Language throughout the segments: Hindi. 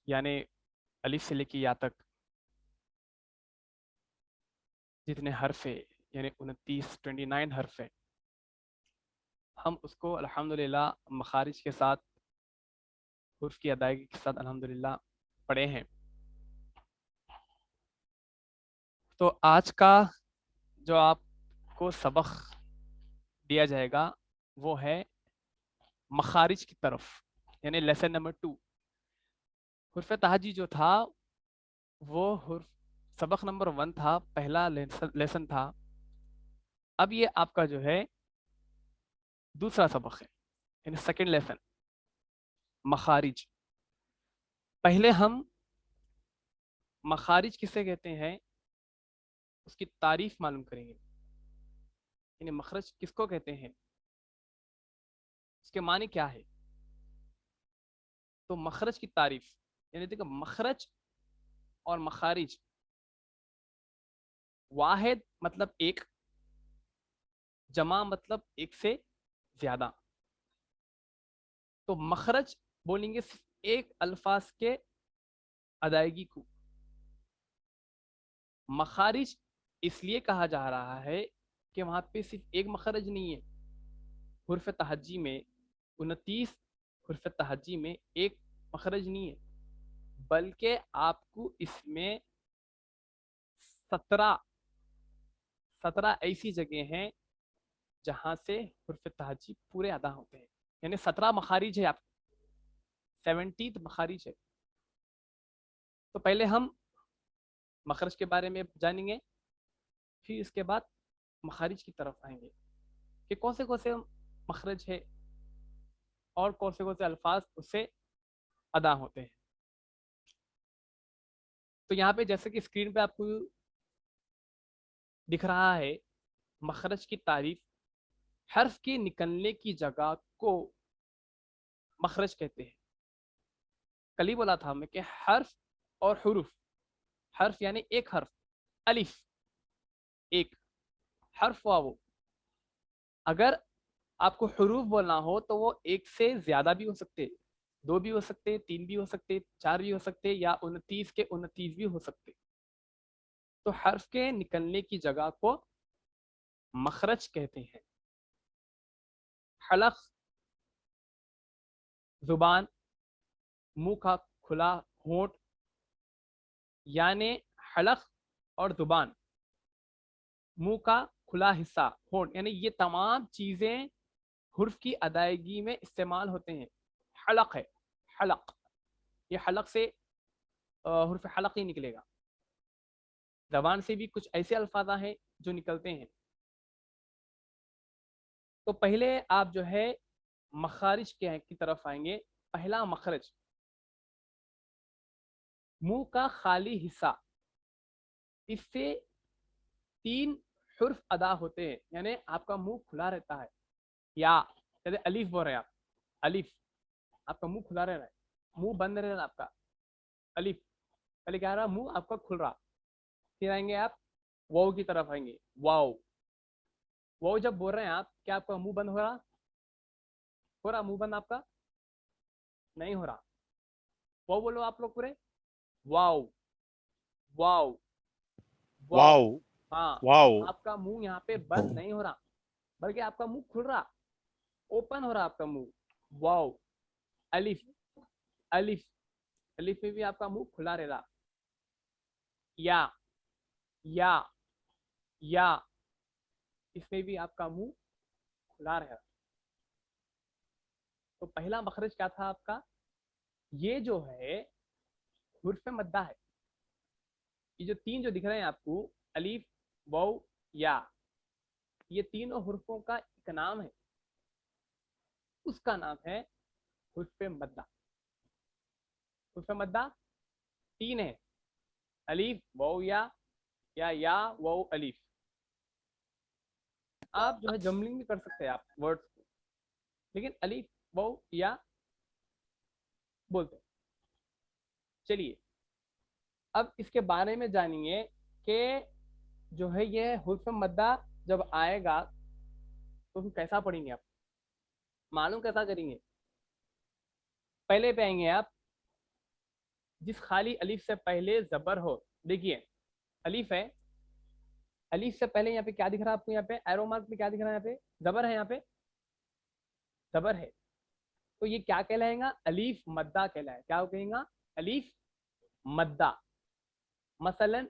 यानी अलिफ से लेके या तक जितने हर्फ है, यानी 29 हर्फ है, हम उसको अल्हम्दुलिल्लाह मखारिज के साथ, हुर्फ की अदायगी के साथ अल्हम्दुलिल्लाह पढ़े हैं। तो आज का जो आपको सबक दिया जाएगा वो है मखारिज की तरफ, यानी लेसन नंबर 2। हुर्फ तहजी जो था वो हुर्फ सबक नंबर 1 था, पहला लेसन था। अब ये आपका जो है दूसरा सबक है, यानी सेकंड लेसन, मखारिज। पहले हम मखारिज किसे कहते हैं उसकी तारीफ मालूम करेंगे, यानी मखरज किसको कहते हैं, उसके मानी क्या है। तो मखरज की तारीफ, यानी देखो मखरज और मखारिज, वाहिद मतलब एक, जमा मतलब एक से ज्यादा। तो मखरज बोलेंगे सिर्फ एक अल्फाज के अदायगी को। मखारिज इसलिए कहा जा रहा है कि वहां पे सिर्फ एक मखरज नहीं है। हुर्फ तहज्जी में 29 हुर्फ तहज्जी में एक मखरज नहीं है, बल्कि आपको इसमें 17 17 ऐसी जगह हैं जहां से हुर्फ तहज्जी पूरे अदा होते हैं, यानी 17 मखारिज है, आप 70 मखारिज है। तो पहले हम मखरज के बारे में जानेंगे, फिर इसके बाद मखारिज की तरफ आएंगे कि कौन से मखरज है और कौन से अल्फाज उससे अदा होते हैं। तो यहाँ पे जैसे कि स्क्रीन पे आपको दिख रहा है, मखरज की तारीफ, हर्फ के निकलने की जगह को मखरज कहते हैं। कल ही बोला था मैं कि हर्फ और हुरूफ, हर्फ यानी एक हर्फ, अलिफ एक हर्फ हुआ वो। अगर आपको हुरूफ बोलना हो तो वो एक से ज्यादा भी हो सकते, दो भी हो सकते, तीन भी हो सकते, चार भी हो सकते, या 29 के 29 भी हो सकते। तो हर्फ के निकलने की जगह को मखरज कहते हैं। हलक जुबान, मुंह का खुला होंठ, यानी हलक और जुबान, मुंह का खुला हिस्सा, होंठ, यानी ये तमाम चीजें हुर्फ की अदायगी में इस्तेमाल होते हैं। हलक है, हलक, ये हलक से हुर्फ हलक ही निकलेगा। जबान से भी कुछ ऐसे अल्फाजा हैं जो निकलते हैं। तो पहले आप जो है मखारिज की तरफ आएंगे। पहला मखरज, मुंह का खाली हिस्सा, इससे 3 हुर्फ अदा होते हैं, यानी आपका मुंह खुला रहता है। या जैसे अलीफ बोल रहे हैं आप, अलीफ, आपका मुंह खुला रह रहा है, मुंह बंद रह रहा है आपका, अलीफ। पहले क्या रहा, मुंह आपका खुल रहा। फिर आएंगे आप वाव की तरफ आएंगे, वाव, वाव जब बोल रहे हैं आप, क्या आपका मुंह बंद हो रहा मुंह बंद आपका नहीं हो रहा। वाव बोलो आप लोग पूरे, वाव, वाव, वाव। वाओ। हाँ, तो वाओ। आपका मुंह यहाँ पे बंद नहीं हो रहा, बल्कि आपका मुंह खुल रहा, ओपन हो रहा आपका मुंह। वाव, अलिफ, अलिफ, अलिफ में भी आपका मुंह खुला रह रहा। या, या, या, इसमें भी आपका मुंह खुला रहा। तो पहला मखरज क्या था आपका, ये जो है हुर्फ मद्दा है। ये जो तीन जो दिख रहे हैं आपको, अलीफ, वाव, या, ये तीनों हुर्फों का एक नाम है, उसका नाम है हुर्फ मद्दा। हुर्फ मद्दा तीन है, अलीफ, वाव, या वाव, अलीफ। आप जो है जमलिंग भी कर सकते हैं आप वर्ड्स को, लेकिन अलीफ, वाव, या बोलते हैं। चलिए अब इसके बारे में जानिए कि जो है ये हुर्फ मद्दा जब आएगा तो हम कैसा पढ़ेंगे, आप मालूम कैसा करेंगे। पहले पे आएंगे आप, जिस खाली अलीफ से पहले जबर हो। देखिए अलीफ है, अलीफ से पहले यहाँ पे क्या दिख रहा है आपको, यहाँ पे एरो मार्क में क्या दिख रहा है, यहाँ पे जबर है, यहाँ पे जबर है, तो ये क्या कहलाएगा, अलीफ मद्दा कहलाए। क्या कहेगा, अलीफ मद्दा। मसलन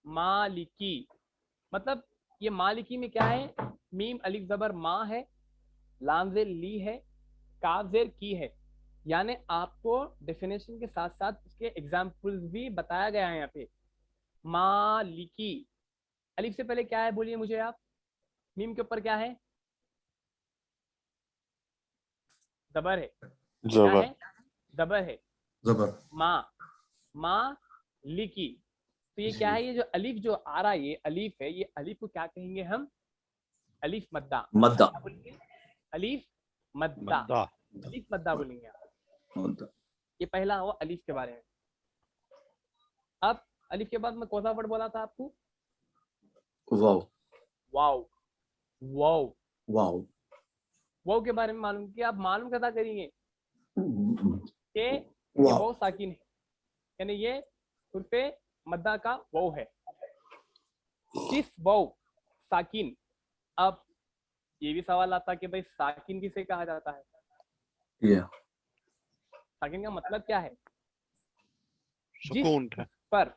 मालिकी, मतलब ये मालिकी में क्या है, मीम अलीफ जबर मा है, लाम जेर ली है, काफ जेर की है। यानी आपको डेफिनेशन के साथ साथ उसके एग्जाम्पल्स भी बताया गया है यहाँ पे। मालिकी, अलीफ से पहले क्या है बोलिए मुझे आप, मीम के ऊपर क्या है, जबर है, क्या जबर है, जबर है, जबर माँ लिकी। तो ये क्या है, ये जो अलीफ जो आ रहा है, ये अलीफ है, ये अलीफ को क्या कहेंगे हम, अलीफ मद्दा। मद्दा क्या बोलेंगे, अलीफ मद्दा, मद्दा अलीफ मद्दा बोलेंगे आप। मद्दा। ये पहला हुआ अलीफ के बारे में। अब अलीफ के बाद मैं कौन सा वर्ड बोला था आपको, वाव वाव, वाव, वाव वाव के बारे में मालूम किया, आप मालूम कैसा करेंगे कि ये वाव वाव साकिन है, यानी ये हुर्फे मद्दा का वाव है। किस वाव साकिन, अब ये भी सवाल आता है कि भाई साकिन किसे कहा जाता है, या साकिन का मतलब क्या है, जिस सुकून है। पर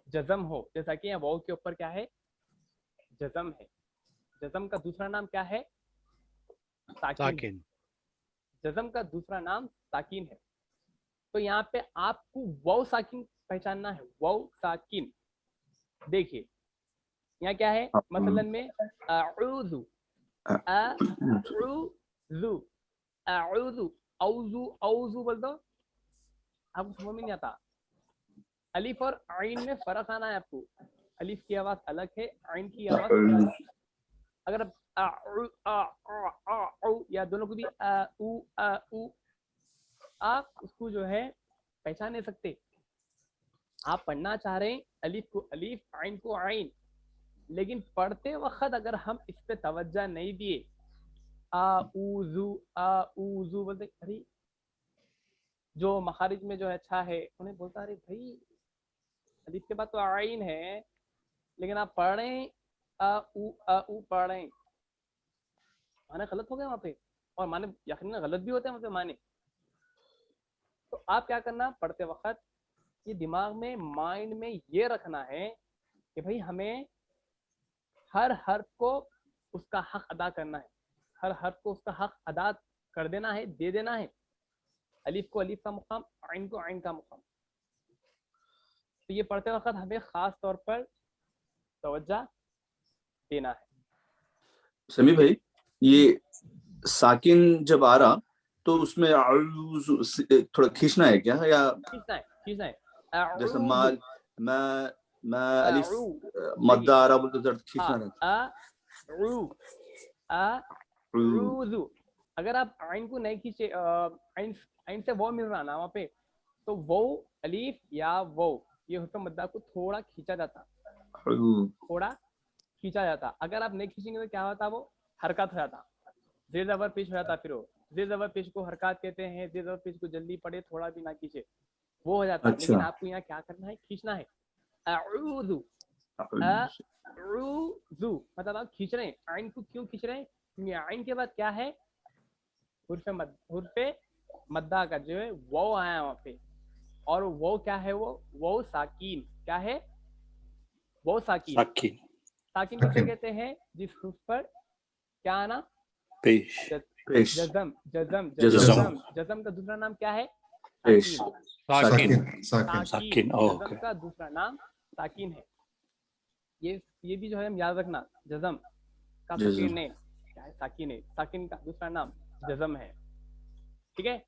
जज़म हो, जैसा कि यहाँ वाव के ऊपर क्या है, जज़म है। जज़म का दूसरा नाम क्या है, साकिन है। साकिन जज़म का दूसरा नाम साकिन है। तो यहाँ पे आपको वाव साकिन पहचानना है, वाव साकिन। देखिए यहाँ क्या है, मसलन में अऊज़ु, अऊज़ु, अऊज़ु, औज़ु, औज़ु बोल दो, आपको समझ में नहीं आता। अलीफ और आइन में फर्क आना है आपको, अलीफ की आवाज अलग है, आइन की आवाज अलग है। अगर आप या दोनों को भी आप उसको जो है पहचान नहीं सकते। आप पढ़ना चाह रहे हैं अलीफ को अलीफ, आइन को आइन, लेकिन पढ़ते वक्त अगर हम इस पे तवज्जो नहीं दिए, आऊज़ु बोलते, अरे जो मखारिज में जो अच्छा है उन्हें बोलता, अरे भाई अलीफ के बाद तो आइन है, लेकिन आप पढ़ रहे हैं पढ़ रहे हैं, माने गलत हो गया वहां पे, और माने यकीनन गलत भी होते हैं वहां पे माने। तो आप क्या करना, पढ़ते वक्त ये दिमाग में माइंड में ये रखना है कि भाई हमें हर हर्फ को उसका हक अदा करना है, हर हर्फ को उसका हक अदा कर देना है, दे देना है। अलीफ को अलीफ का मुकाम, आइन को आइन का मुकाम। तो ये पढ़ते वक्त हमें खास तौर पर तवज्जो देना है। समी भाई, ये साकिन जब आ रहा तो उसमें थोड़ा खींचना है क्या, या खींचना है, खींचना है। जैसे अऊज़ु, मैं अलिफ अऊ, मद्दा आ रहा बोलते तो खींचना रहता। अऊज़ु, अगर आप आइन को नहीं खींचे, आइन आइन से वो मिल रहा ना वहाँ पे, तो वो अलीफ या वो ये हुक्म मद्दा को थोड़ा खींचा जाता, थोड़ा खींचा जाता। अगर आप नहीं खींचेंगे तो क्या होता, वो हरकत हो जाता, जेर ज़बर पेश हो जाता। फिर वो जेर ज़बर पेश को हरकत कहते हैं, जेर ज़बर पेश को जल्दी पढ़े थोड़ा भी ना खींचे वो हो जाता। अच्छा। लेकिन आपको यहाँ क्या करना है, खींचना है। अऊज़ु, अऊज़ु, मतलब आप खींच रहे हैं। आइन को क्यों खींच रहे हैं, क्योंकि आइन के बाद क्या है, हुर्फे मद्दा का जो है वो आया वहाँ पे, और वो क्या है, वो साकीन। क्या है, वो साकीन। साकिन साकीन किसे कहते हैं, जिस हुर्फ पर क्या आना, पेश पेश जज़म, जज़म, जज़म। जज़म, जज़म का दूसरा नाम क्या है, पेश साकीन। साकिन साकिन ओके जज़म का दूसरा नाम साकीन है। ये भी जो है हम याद रखना, जज़म का जज़म। फकीर नेम क्या है, साकिन है। साकिन का दूसरा नाम जज़म है। ठीक है,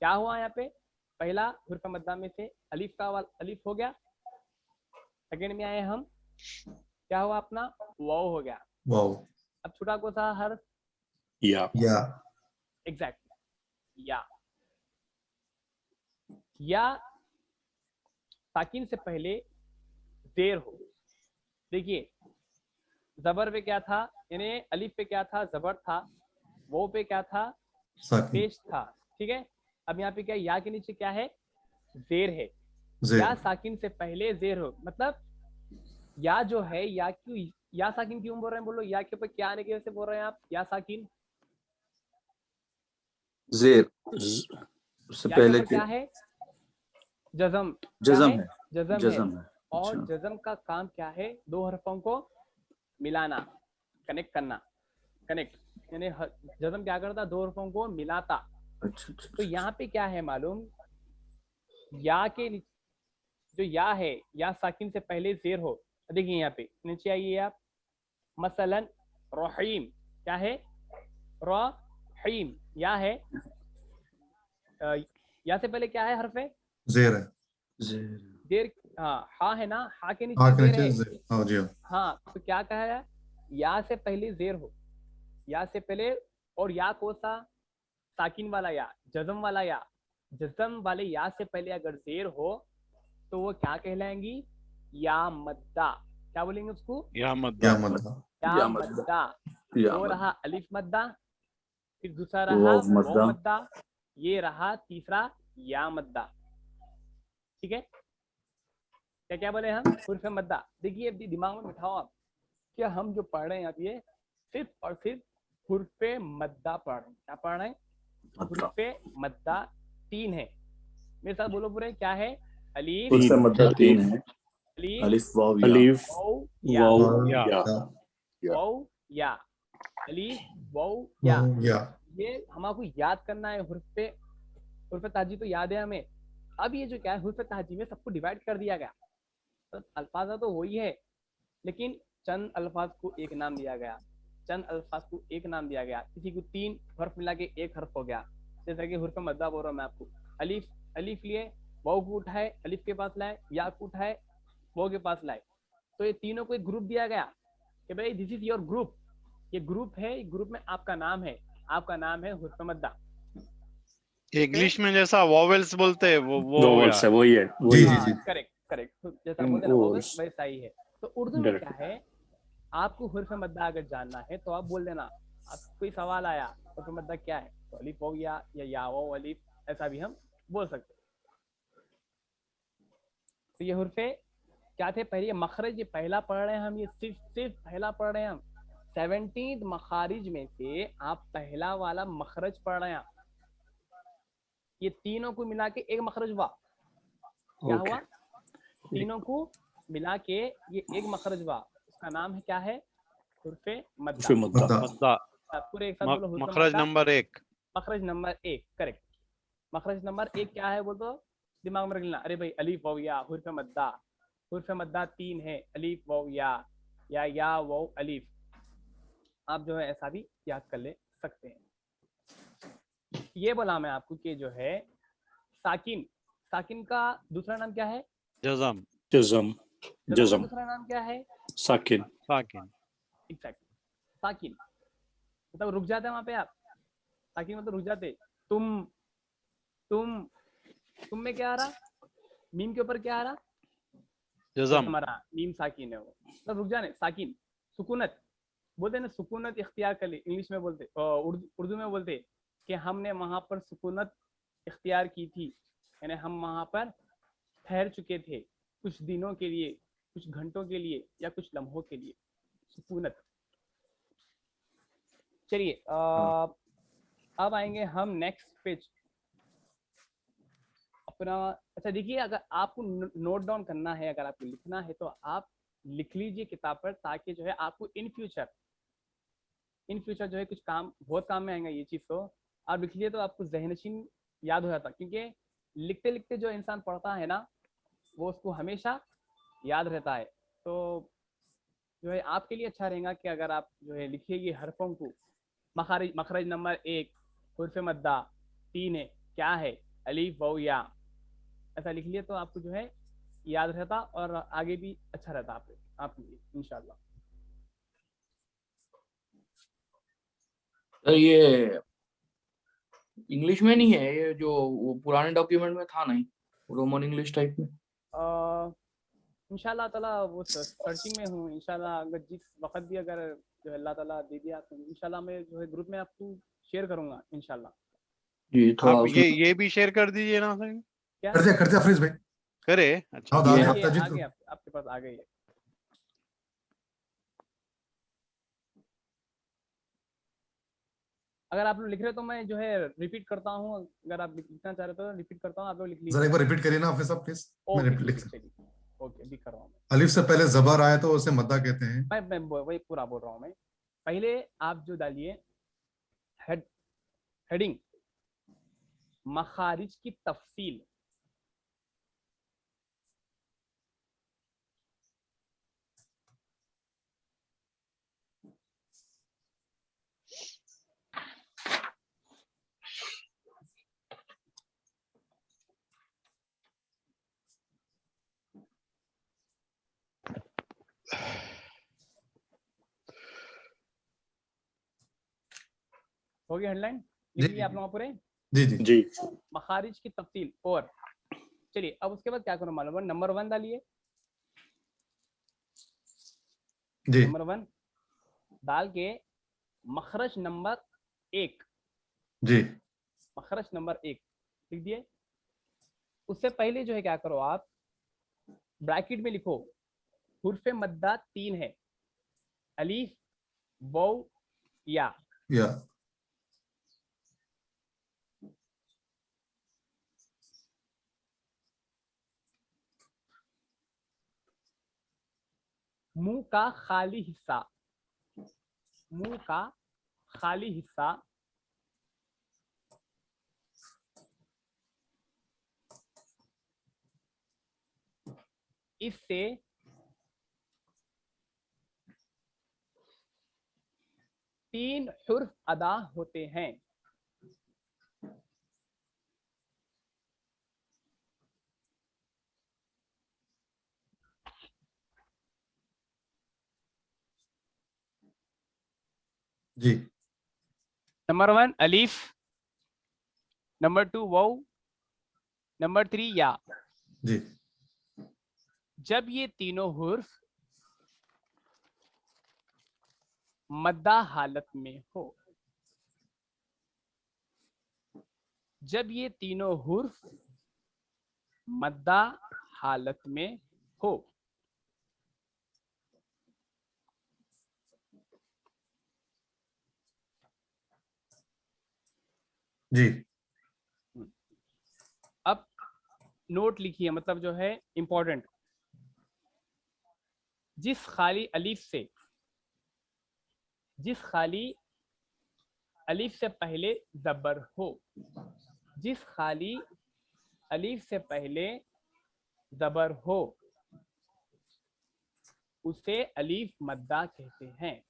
क्या हुआ यहाँ पे, पहला हुर्फ मद्दा में से अलीफ का अलीफ हो गया, सेकंड में आए हम, क्या हुआ अपना, वाव हो गया। वाव, अब छुटा को सा हर, या एग्जैक्टली, या साकिन से पहले देर हो। देखिए जबर पे क्या था, यानी अलीफ पे क्या था, जबर था, वो पे क्या था, पेश था। ठीक है, अब यहाँ पे क्या, या के नीचे क्या है, जेर है, या साकिन से पहले जेर हो, मतलब या जो है या क्यों या साकिन क्यों बोल रहे हैं, बोलो या के ऊपर क्या आने की वजह से बोल रहे हैं आप या साकिन? जेर से या के पहले ऊपर क्या है? जज़म। जज़म क्या है, जज़म जज़म है। और अच्छा, जज़म का काम क्या है? दो हरफों को मिलाना, कनेक्ट करना। कनेक्ट यानी जज़म क्या करता? दो हरफों को मिलाता। अच्छा, अच्छा, तो अच्छा। यहाँ पे क्या है मालूम, या के जो या है, या साकिन से पहले जेर हो। देखिए यहाँ पे नीचे आइए आप, मसलन रहीम, क्या है? रहीम, या है, या से पहले क्या है? हर्फ है जेर है, जेर जेर। हाँ, हा है ना, हा के नीचे हाँ के जेर नीचे है। जेर, हाँ जी हाँ। हाँ, तो क्या कहा है? या से पहले जेर हो, या से पहले, और या कौन सा? साकिन वाला या, जज़म वाला या। जज़म वाले या से पहले अगर जेर हो तो वो क्या कहलाएंगी? या मद्दा। क्या बोलेंगे उसको? या या मद्दा, मद्दा। या वो रहा मद्दा, अलिफ मद्दा, फिर दूसरा रहा वाव वाव मद्दा, मद्दा, ये रहा तीसरा या मद्दा। ठीक है, क्या क्या बोले हम? हुर्फ मद्दा। देखिए अभी दिमाग में बिठाओ आप, क्या हम जो पढ़ रहे हैं आप ये सिर्फ और सिर्फ हुर्फ मद्दा पढ़ रहे हैं। क्या पढ़ रहे हैं? मद्दा। हुर्फ मद्दा 3 है। मेरे साथ बोलो पूरे, क्या है? अलीफ, हुर्फ मद्दा 3 है, अलीफ, अलिफ वाव या। अलीफ वाव या, वाव या, या। वाव या, अलीफ वाव या। वाव या। ये हमको याद करना है। हुर्फ ताजी तो याद है हमें। अब ये जो क्या है, हुर्फ ताजी में सबको डिवाइड कर दिया गया। तो अल्फाजा तो वही है, लेकिन चंद अल्फाज को एक नाम दिया गया, चंद अल्फाज को एक नाम दिया गया। किसी को 3 हर्फ मिला के एक हर्फ हो गया, जैसा कि हुर्फ मद्दा बोल रहा हूँ मैं आपको। अलिफ, अलिफ लिए, वाव को उठाए, अलिफ के पास लाए, या को उठाए, वाव के पास लाए। तो ये तीनों को एक ग्रुप दिया गया कि भाई दिस इज योर ग्रुप। ये ग्रुप है, ग्रुप में आपका नाम है, आपका नाम है हुर्फ मद्दा। इंग्लिश में जैसा वॉवेल्स बोलते हैं वो हो वॉवल्स गया। है, वही है, जी वही जी है। जी। करेक्ट करेक्ट, तो जैसा बोलते हैं ना वोवेल्स, वॉवल्स वैसा ही है। तो उर्दू में क्या डायरेक्ट। है, आपको हुर्फ मद्दा अगर जानना है तो आप बोल देना। आप कोई सवाल आया हुर्फ मद्दा क्या है, तो अलिफ हो गया या वो अलिफ, ऐसा भी हम बोल सकते हैं। तो ये हुर्फे क्या थे? पहले मखरज, ये पहला पढ़ रहे हैं हम, ये सिर्फ पहला पढ़ रहे हैं हम। 17 मखारिज में से आप पहला वाला मखरज पढ़ रहे हैं। ये तीनों को मिला के एक मखरज हुआ। क्या हुआ? तीनों को मिला के ये एक मखरज हुआ, उसका नाम है क्या है? हुर्फे मद्दा। मद्दा। मद्दा, पूरे एक साथ बोलो, हुर्फे मखरज मद्दा। नंबर 1। मखरज नंबर 1, करेक्ट। मखरज नंबर 1 क्या है बोल दो, दिमाग में रख लेना। अरे भाई अलीफ वाव या, हुर्फ मद्दा। हुर्फ मद्दा 3 है, अलीफ वाव या वाव अलीफ। आप जो है ऐसा भी याद कर ले सकते हैं। ये बोला मैं आपको कि जो है साकिन, साकिन का दूसरा नाम क्या है? जज़म, जज़म, जज़म का जज़म, दूसरा नाम क्या है? साकिन, साकिन। एग्जैक्ट, साकिन मतलब रुक जाते हैं वहां पे आप। साकिन मतलब रुक जाते। तुम में क्या आ रहा? मीम के ऊपर क्या आ रहा? जज़म, हमारा मीम साकिन है, वो मतलब रुक जाने। साकिन, सुकूनत बोलते ना, सुकूनत इख्तियार कर ली, इंग्लिश में बोलते, उर्दू में बोलते कि हमने वहां पर सुकूनत इख्तियार की थी, यानी हम वहां पर ठहर चुके थे कुछ दिनों के लिए, कुछ घंटों के लिए, या कुछ लम्हों के लिए। सुकूनत। चलिए अब आएंगे हम नेक्स्ट पेज अपना। अच्छा देखिए, अगर आपको नोट डाउन करना है, अगर आपको लिखना है तो आप लिख लीजिए किताब पर, ताकि जो है आपको इन फ्यूचर जो है कुछ काम, बहुत काम में आएगा ये चीज़। तो आप लिख लीजिए तो आपको ज़हनशीन याद हो जाता, क्योंकि लिखते लिखते जो इंसान पढ़ता है ना, वो उसको हमेशा याद रहता है। तो जो है आपके लिए अच्छा रहेगा कि अगर आप जो है लिखिए ये हरफों को। मखरज नंबर 1 हुर्फ मद्दा 3 है, क्या है? अलीफ वाव या। ऐसा लिख लिए तो आपको जो है याद रहता, और आगे भी अच्छा रहता आपके लिए इंशाल्लाह। सर ये इंग्लिश में नहीं है, ये जो वो पुराने डॉक्यूमेंट में था नहीं, रोमन इंग्लिश टाइप में। इंशाल्लाह ताला वो सर्चिंग में हूँ। इंशाल्लाह अगर जिस वक्त भी अगर जो अल्लाह ताला दे दिया तो इंशाल्लाह मैं जो है ग्रुप में आपको शेयर करूंगा इंशाल्लाह। जी थोड़ा आप उसमें ये भी शेयर कर दीजिए ना सर। क्या कर दिया अफरीज भाई। करे अच्छा हाँ, दाल ये है, ये हफ्ता जीत आ लो। गया आपके पास आ गई है। अगर आप लोग लिख रहे हो तो मैं जो है रिपीट करता हूँ, अगर आप लिखना चाह रहे हो तो रिपीट करता हूँ, आप लोग लिख जरा लीजिए। एक बार रिपीट करिए ना हाफिज साहब प्लीज। मैं ओके लिख चलिए, ओके लिख रहा हूँ अलिफ से पहले जबर आए तो उसे मद्दा कहते हैं। मैं वही पूरा बोल रहा हूँ मैं। पहले आप जो डालिए हेडिंग मखारिज की तफसील। हो गई हेडलाइन, लिख जी लिया आप लोग पूरे जी जी जी मखारिज की तफसील। और चलिए अब उसके बाद क्या करो मालूम है, नंबर 1 डालिए। जी नंबर 1 डाल के मखरज नंबर 1, जी मखरज नंबर 1 लिख दिए। उससे पहले जो है क्या करो आप, ब्रैकेट में लिखो हुर्फ मद्दा 3 है, अलीफ, वाव, या। या मुंह का खाली हिस्सा, मुंह का खाली हिस्सा इससे तीन हुर्फ अदा होते हैं। जी नंबर 1 अलीफ, नंबर 2 वाव, नंबर 3 या। जी जब ये तीनों हुर्फ मद्दा हालत में हो, जब ये तीनों हुर्फ मद्दा हालत में हो, जी अब नोट लिखिए, मतलब जो है इंपॉर्टेंट, जिस खाली अलीफ से, जिस खाली अलीफ से पहले जबर हो, जिस खाली अलीफ से पहले जबर हो उसे अलीफ मद्दा कहते हैं,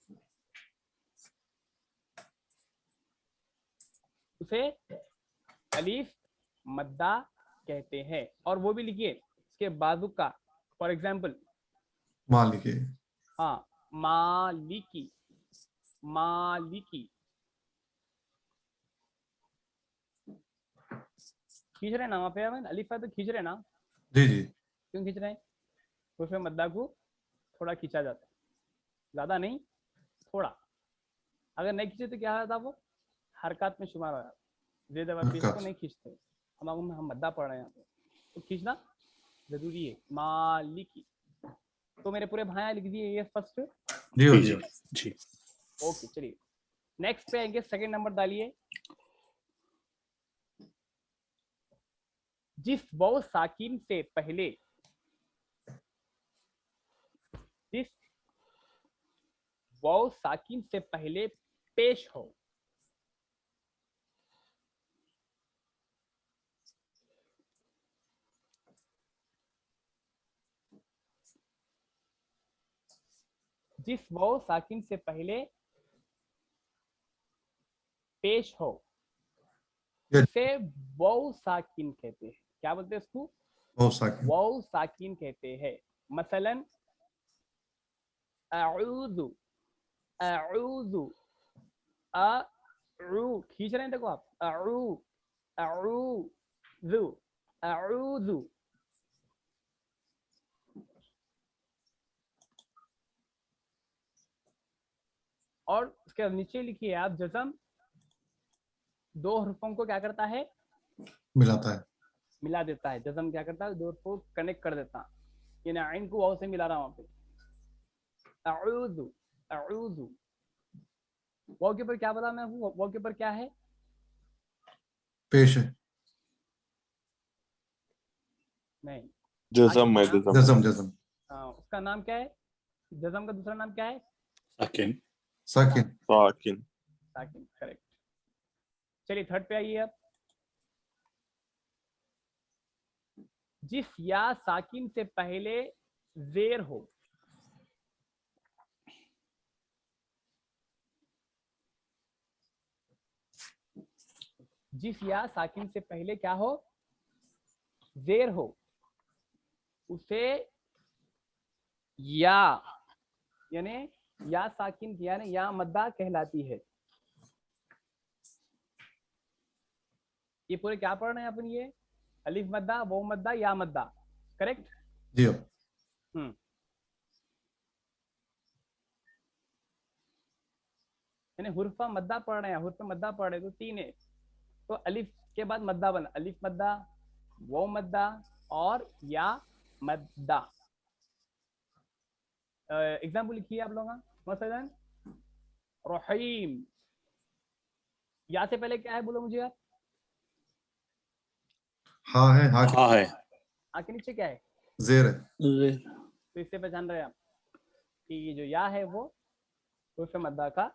उसे अलीफ मद्दा कहते हैं। और वो भी लिखिए इसके बाजू का, फॉर एग्जाम्पल मान लिखिए। हाँ, मालिकी, मालिकी। खींच रहे ना वहां पे अलीफ पे तो खींच रहे ना, जी जी क्यों खींच रहे हैं? उसमें मद्दा को थोड़ा खींचा जाता है, ज्यादा नहीं, थोड़ा। अगर नहीं खींचे तो क्या होता, वो हरकत में शुमार हो जाता। जेद और पेश को नहीं खींचते हम मद्दा पढ़ रहे हैं यहाँ पे, तो खींचना जरूरी है। मालिकी। तो मेरे पूरे भाई लिख दिए ये फर्स्ट। जी हो जी गया। जी ओके चलिए नेक्स्ट पे आएंगे, सेकंड नंबर डालिए। जिस वाव साकिन से पहले, जिस वाव साकिन से पहले पेश हो, जिस वाव साकिन से पहले पेश हो उसे वाव साकिन कहते हैं। क्या बोलते हैं उसको? बहुत साकिन। वाव साकिन कहते हैं। मसलन अऊज़ु, अऊज़ु, खींच रहे हैं देखो आप, अऊज़ु, अऊज़ु। और उसके नीचे लिखिए आप जज़म, दो हरफों को क्या करता है? मिलाता है। मिला देता है, जज़म क्या करता है, दो को कनेक्ट कर देता है, यानी आइन को वाव से मिला रहा हूं वहां पे। अऊज़ु, अऊज़ु, वाव के ऊपर क्या बता मैं हूँ, वाव के ऊपर क्या है, पेश है, नहीं, जज़म है, आगे जज़म। जज़म जज़म, उसका नाम क्या है, जज़म का दूसरा नाम क्या है, साकिन, साकिन, साकिन। साकिन, करेक्ट। चलिए थर्ड पे आइए अब। जिस या साकिन से पहले जेर हो, जिस या साकिन से पहले क्या हो, जेर हो, उसे या यानी या साकिन यानी या मद्दा कहलाती है। ये पूरे क्या पढ़ रहे हैं अपन, ये अलिफ मद्दा, वो मद्दा, या मद्दा, करेक्ट। जी यानी हुर्फा मद्दा पढ़ रहे हैं, हुर्फ मद्दा पढ़ रहे हैं, तो तीन है, तो अलिफ के बाद मद्दा बना, अलिफ मद्दा, वो मद्दा और या मद्दा। एग्जाम्पल लिखिए आप लोग, मसलन रहीम, या से पहले क्या है बोलो मुझे आप, हाँ है, हाँ हाँ है, आ के नीचे क्या है, जेर है, जेर, तो इससे पहचान रहे हैं आप कि ये जो या है वो हुर्फ मद्दा का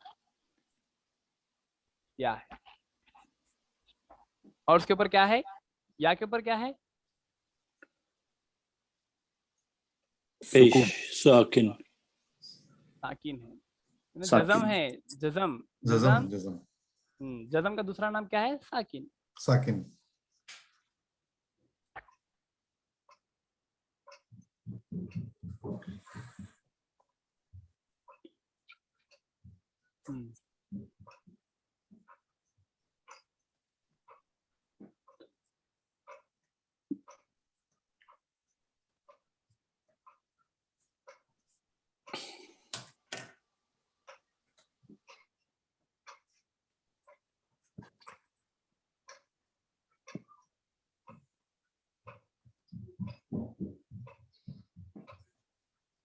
या है। और उसके ऊपर क्या है, या के ऊपर क्या है, पेश, साकिन, साकिन है, साकिन। जज़म है, जज़म, जज़म जज़म, जज़म का दूसरा नाम क्या है, साकिन। साकिन,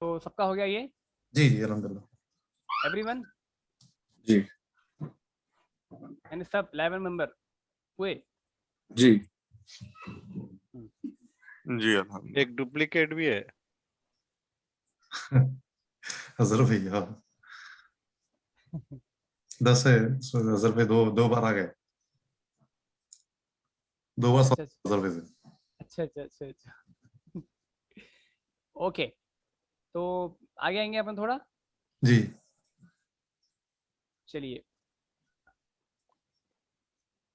तो सबका हो गया ये, जी जी अल्हम्दुलिल्लाह, एवरीवन, जी यानी सब 11 मेंबर हुए। जी जी अल्हम्दुलिल्लाह। एक डुप्लीकेट भी है। अजहर भैया 10 है, अजहर भाई दो बार आ गए, दो बार अच्छा अजहर भाई से। अच्छा अच्छा अच्छा अच्छा ओके, तो आगे आएंगे अपन थोड़ा। जी चलिए,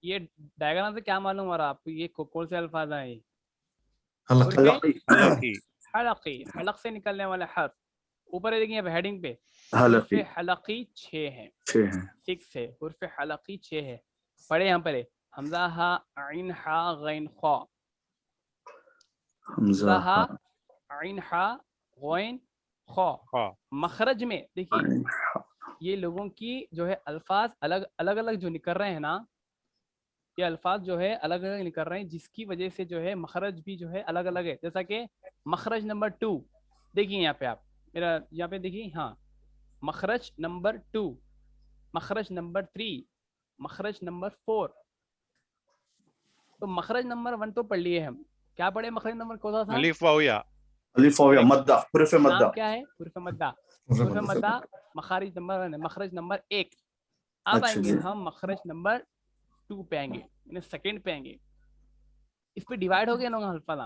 ये डायग्राम से क्या मालूम हो रहा है आपको, ये कौन से अल्फाज आए, हलक, हुर्फे हलकी। हलकी, हलक से निकलने वाले हर्फ, ऊपर देखिए यहाँ पे हेडिंग पे हलकी हुर्फे हलकी 6 हैं, 6 हैं, 6 है, हुर्फे हलकी 6 है। पढ़े यहाँ पर हमजा हा आइन हा गैन खा, हमजा हा हा आइन हा गैन खा। हाँ। मखरज में देखिए आइन, ये लोगों की जो है अल्फाज अलग अलग अलग जो निकल रहे हैं ना, ये अल्फाज जो है अलग अलग निकल रहे हैं, जिसकी वजह से जो है मखरज भी जो है अलग अलग है। जैसा कि मखरज नंबर 2 देखिए यहाँ पे, आप मेरा यहाँ पे देखिए, हाँ, मखरज नंबर 2, मखरज नंबर 3, मखरज नंबर 4। तो मखरज नंबर 1 तो पढ़ लिए हम, क्या पढ़े मखरज नंबर कौन सा था, अलिफ वाव या। अलिफ वाव या मद्दा, हुर्फ नाम मद्दा। क्या है, हुर्फ मद्दा, हुर्फ मद्दा मखारिज नंबर 1 है, मखरज नंबर 1। अब अच्छा आएंगे जी। हम मखरज नंबर 2 पे आएंगे, यानी सेकंड पे आएंगे। इस पे डिवाइड हो गया ना अल्फाज,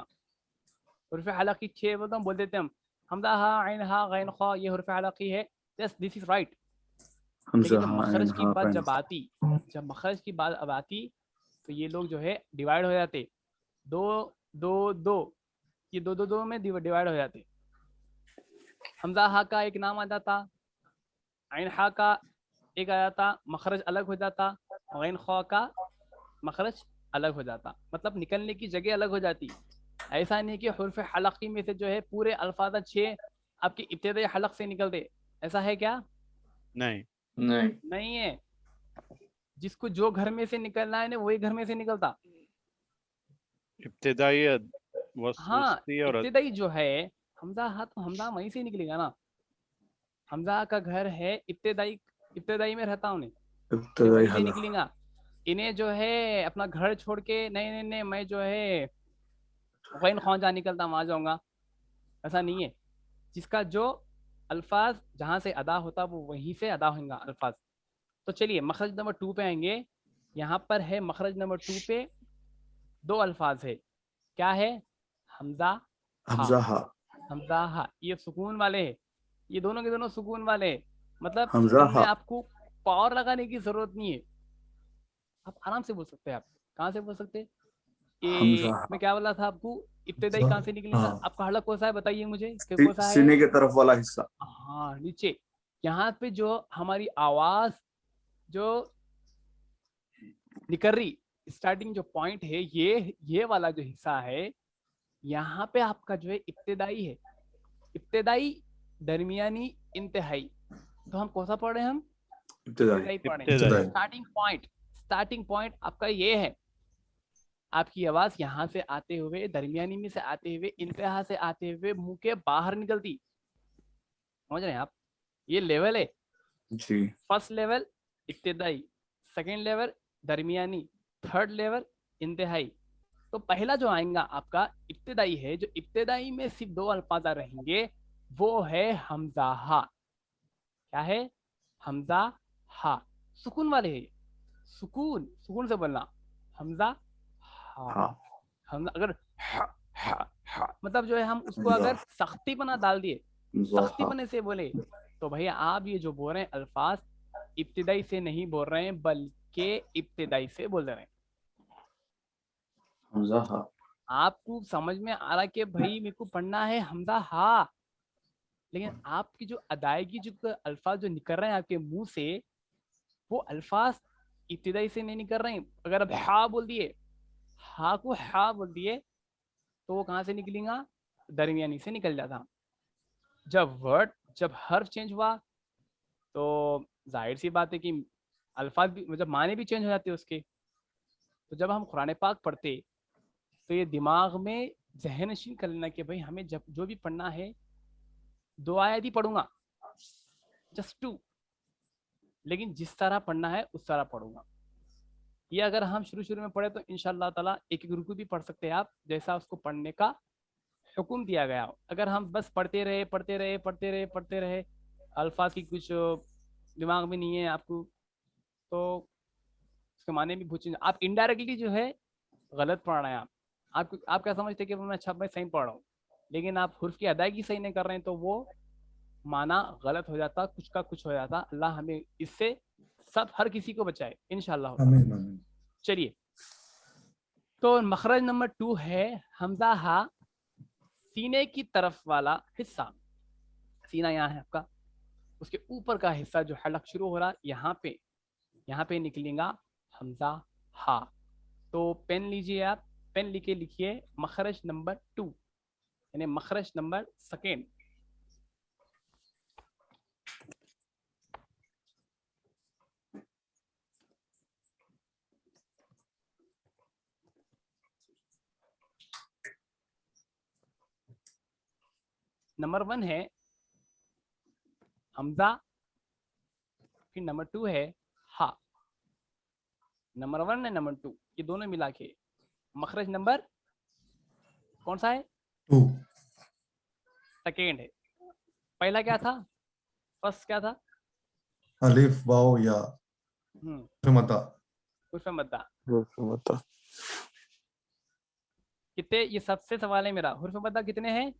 हुर्फ हलकी 6 वो तो हम बोल देते हैं, हम हमदा हा आइन हा गैन खा, ये हुर्फ हलकी है, yes this is right. Hamza लेकिन जब हा आइन मखरज की हा बात गैन, जब आती, जब मखरज की बात अब आती, तो ये लोग जो है डिवाइड हो जाते, दो दो दो, ये दो दो दो में डिवाइड हो जाते। हमजा हा का एक नाम आ जाता, आइन हा का एक आ जाता, मखरज अलग हो जाता, गैन खा का मखरज अलग हो जाता, मतलब निकलने की जगह अलग हो जाती। ऐसा नहीं कि हुर्फ हलकी में से जो है पूरे अल्फाज 6 आपकी इब्तिदाई हलक से निकलते, ऐसा है क्या, नहीं। नहीं नहीं है। जिसको जो घर में से निकलना है ना वही घर में से निकलता। इब्तिदाई हाँ, वस्ती और इब्तिदाई जो है हमजा हा, तो हमजा वहीं से निकलेगा ना। हमजा का घर है इब्तिदाई, इब्तिदाई में रहता हूँ नहीं, इब्तिदाई वहीं से हला। निकलेगा। इन्हें जो है अपना घर छोड़ के नहीं नहीं नहीं मैं जो है गैन खान जहाँ निकलता वहां जाऊंगा, ऐसा नहीं है। जिसका जो अल्फाज जहां से अदा होता वो वहीं से अदा होगा अल्फाज। तो चलिए मखरज नंबर 2 पे आएंगे। यहाँ पर है मखरज नंबर 2 पे दो अल्फाज है, क्या है? हमजा हा, हमजा हा। हमजा हा, ये सुकून वाले है, ये दोनों के दोनों सुकून वाले है। मतलब हमजा इनमें हा। आपको पावर लगाने की जरूरत नहीं है, आप आराम से बोल सकते हैं। आप कहाँ से बोल सकते हैं? हमजा ये हा। मैं क्या बोला था आपको, इब्तिदाई कहाँ से निकलेगा? हाँ। आपका हलक कौन सा है बताइए मुझे, कौन सा है? सीने के तरफ वाला हिस्सा। हाँ नीचे। यहाँ पे जो हमारी आवाज जो निकल रही, स्टार्टिंग जो पॉइंट है, ये वाला जो हिस्सा है, यहाँ पे आपका जो है इब्तिदाई है। इब्तिदाई, दरमियानी, इंतहाई। तो हम कौन सा पढ़ रहे हैं? हम इब्तिदाई। इब्तिदाई पढ़ रहे हैं। इब्तिदाई। स्टार्टिंग पॉइंट आपका ये है, आपकी आवाज यहाँ से आते हुए, दरमियानी में से आते हुए, इंतहा से आते हुए मुंह के बाहर निकलती। समझ रहे हैं आप? ये लेवल है। जी। फर्स्ट लेवल इब्तिदाई, सेकेंड लेवल दरमियानी, थर्ड लेवल इंतहाई। तो पहला जो आएगा आपका इब्तिदाई है, जो इब्तिदाई में सिर्फ दो अल्फाज रहेंगे, वो है हमजा हा। क्या है? हमजा हा, सुकून वाले है। सुकून, सुकून से बोलना, हमजा हा। हाँ। हम अगर हा, हा, हा, मतलब जो है हम उसको हमजा। अगर सख्ती पना डाल दिए, हमजा सख्ती हा। पने से बोले, तो भैया आप ये जो बोल रहे हैं अल्फाज इब्तिदाई से नहीं बोल रहे हैं, बल्कि इब्तिदाई से बोल रहे हैं। हमजा हा। आपको समझ में आ रहा कि भाई मेरे को पढ़ना है हमजा हा, लेकिन आपकी जो अदायगी, जो अल्फाज जो निकल रहे हैं आपके मुंह से, वो अल्फाज इब्तिदाई से नहीं निकल रहे हैं। अगर आप हा बोल दिए, हा को हा बोल दिए, तो वो कहाँ से निकलेगा? दरमियानी से निकल जाता। जब हर्फ चेंज हुआ, तो जाहिर सी बात है कि अल्फाज भी, मतलब माने भी चेंज हो जाते हैं उसके। तो जब हम कुरान पाक पढ़ते, तो ये दिमाग में जहन नशीन कर लेना कि भाई हमें जब जो भी पढ़ना है, 2 आयत ही पढ़ूंगा, जस्ट 2, लेकिन जिस तरह पढ़ना है उस तरह पढ़ूंगा। ये अगर हम शुरू में पढ़े तो इंशाअल्लाह ताला एक रुकू भी पढ़ सकते हैं आप, जैसा उसको पढ़ने का हुक्म दिया गया हो। अगर हम बस पढ़ते रहे, अल्फाज की कुछ दिमाग में नहीं है आपको, तो उसके माने भी पूछेंगे। आप इनडायरेक्टली जो है गलत पढ़ रहे हैं। आप क्या समझते हैं कि मैं अच्छा मैं सही पढ़ रहा हूँ, लेकिन आप हुर्फ की अदायगी सही नहीं कर रहे हैं, तो वो माना गलत हो जाता, कुछ का कुछ हो जाता। अल्लाह हमें इससे सब हर किसी को बचाए इंशाअल्लाह। आमीन आमीन। चलिए, तो मखरज नंबर 2 है हमजा हा, सीने की तरफ वाला हिस्सा। सीना यहाँ है आपका, उसके ऊपर का हिस्सा जो हलक शुरू हो रहा, यहाँ पे निकलेगा हमजा हा। तो पेन लीजिए आप, पेन लिखे लिखिए मखरज नंबर 2, यानी मखरज नंबर 2। नंबर 1 है हमजा, फिर नंबर 2 है हा। नंबर 1 है नंबर 2, ये दोनों मिला के मखरज नंबर कौन सा है? 2। सेकेंड है। पहला क्या था? फर्स्ट क्या था? अलिफ वाव या मता। उर्फ मद्दा। मता। कितने, ये सबसे सवाल है मेरा, हुर्फ मद्दा कितने हैं?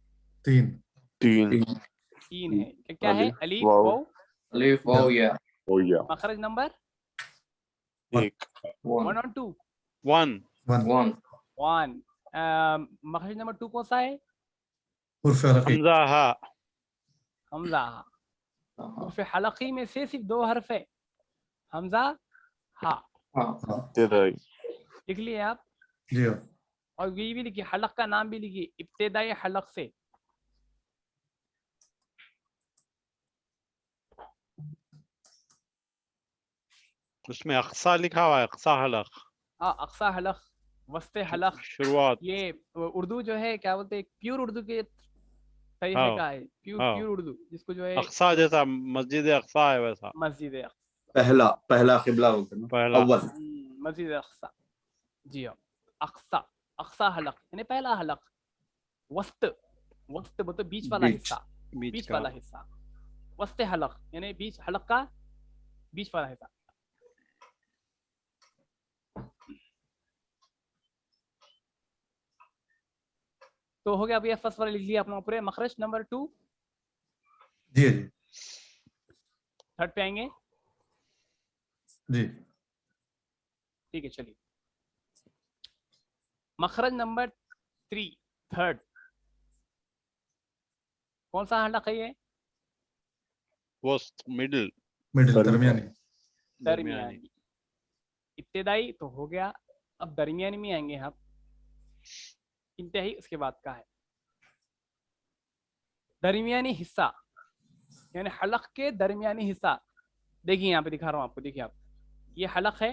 3। 3 3 है। क्या है? अलिफ, अलीफ वाव, वाव। अलिफ वाव या। हो गया मखरज नंबर 1 1 और 2? 1 1। 1। मखरज नंबर 2 कौन सा है? उर्फ हलकी। हमजा हा। हमजा। उर्फ हलकी में से सिर्फ 2 हर्फ है, हमजा हा। इब्तिदाई। लिख लिए आप? जी हाँ। और ये भी लिखिए, हलक का नाम भी लिखिए, इब्तिदाई हलक से। उसमें अक्सा लिखा हुआ है, अक्सा हलक। हाँ, अक्सा हलक वस्ते हलक, शुरुआत। ये उर्दू जो है क्या बोलते हैं, प्योर उर्दू के तरीके हाँ, का है, प्योर हाँ। प्योर उर्दू जिसको जो है अक्सा जैसा, मस्जिद अक्सा है वैसा। मस्जिद पहला पहला किबला होता है ना, पहला। अव्वल। मस्जिद अक्सा, जी हाँ। अक्सा, अक्सा हलक यानी पहला हलक। वस्त, वस्त मतलब बीच वाला बीच। हिस्सा, बीच बीच का। वाला हिस्सा। वस्ते हलक यानी बीच, हलक का बीच वाला हिस्सा। तो हो गया, अभी फर्स्ट वाला लिख लिया आप लोगों पूरे। मखरज नंबर 2, जी जी थर्ड पे आएंगे। जी। ठीक है, चलिए। मखरज नंबर 3, थर्ड, कौन सा हलक है ये? वस्त, मिडिल, मिडिल, दरमियानी। दरमियानी। दरमियानी। इब्तिदाई तो हो गया, अब दरमियानी में आएंगे हम। इंतही उसके बाद का है। दरमियानी हिस्सा यानी हलक के दरमियानी हिस्सा। देखिए यहाँ पे दिखा रहा हूँ आपको, देखिए आप, ये हलक है,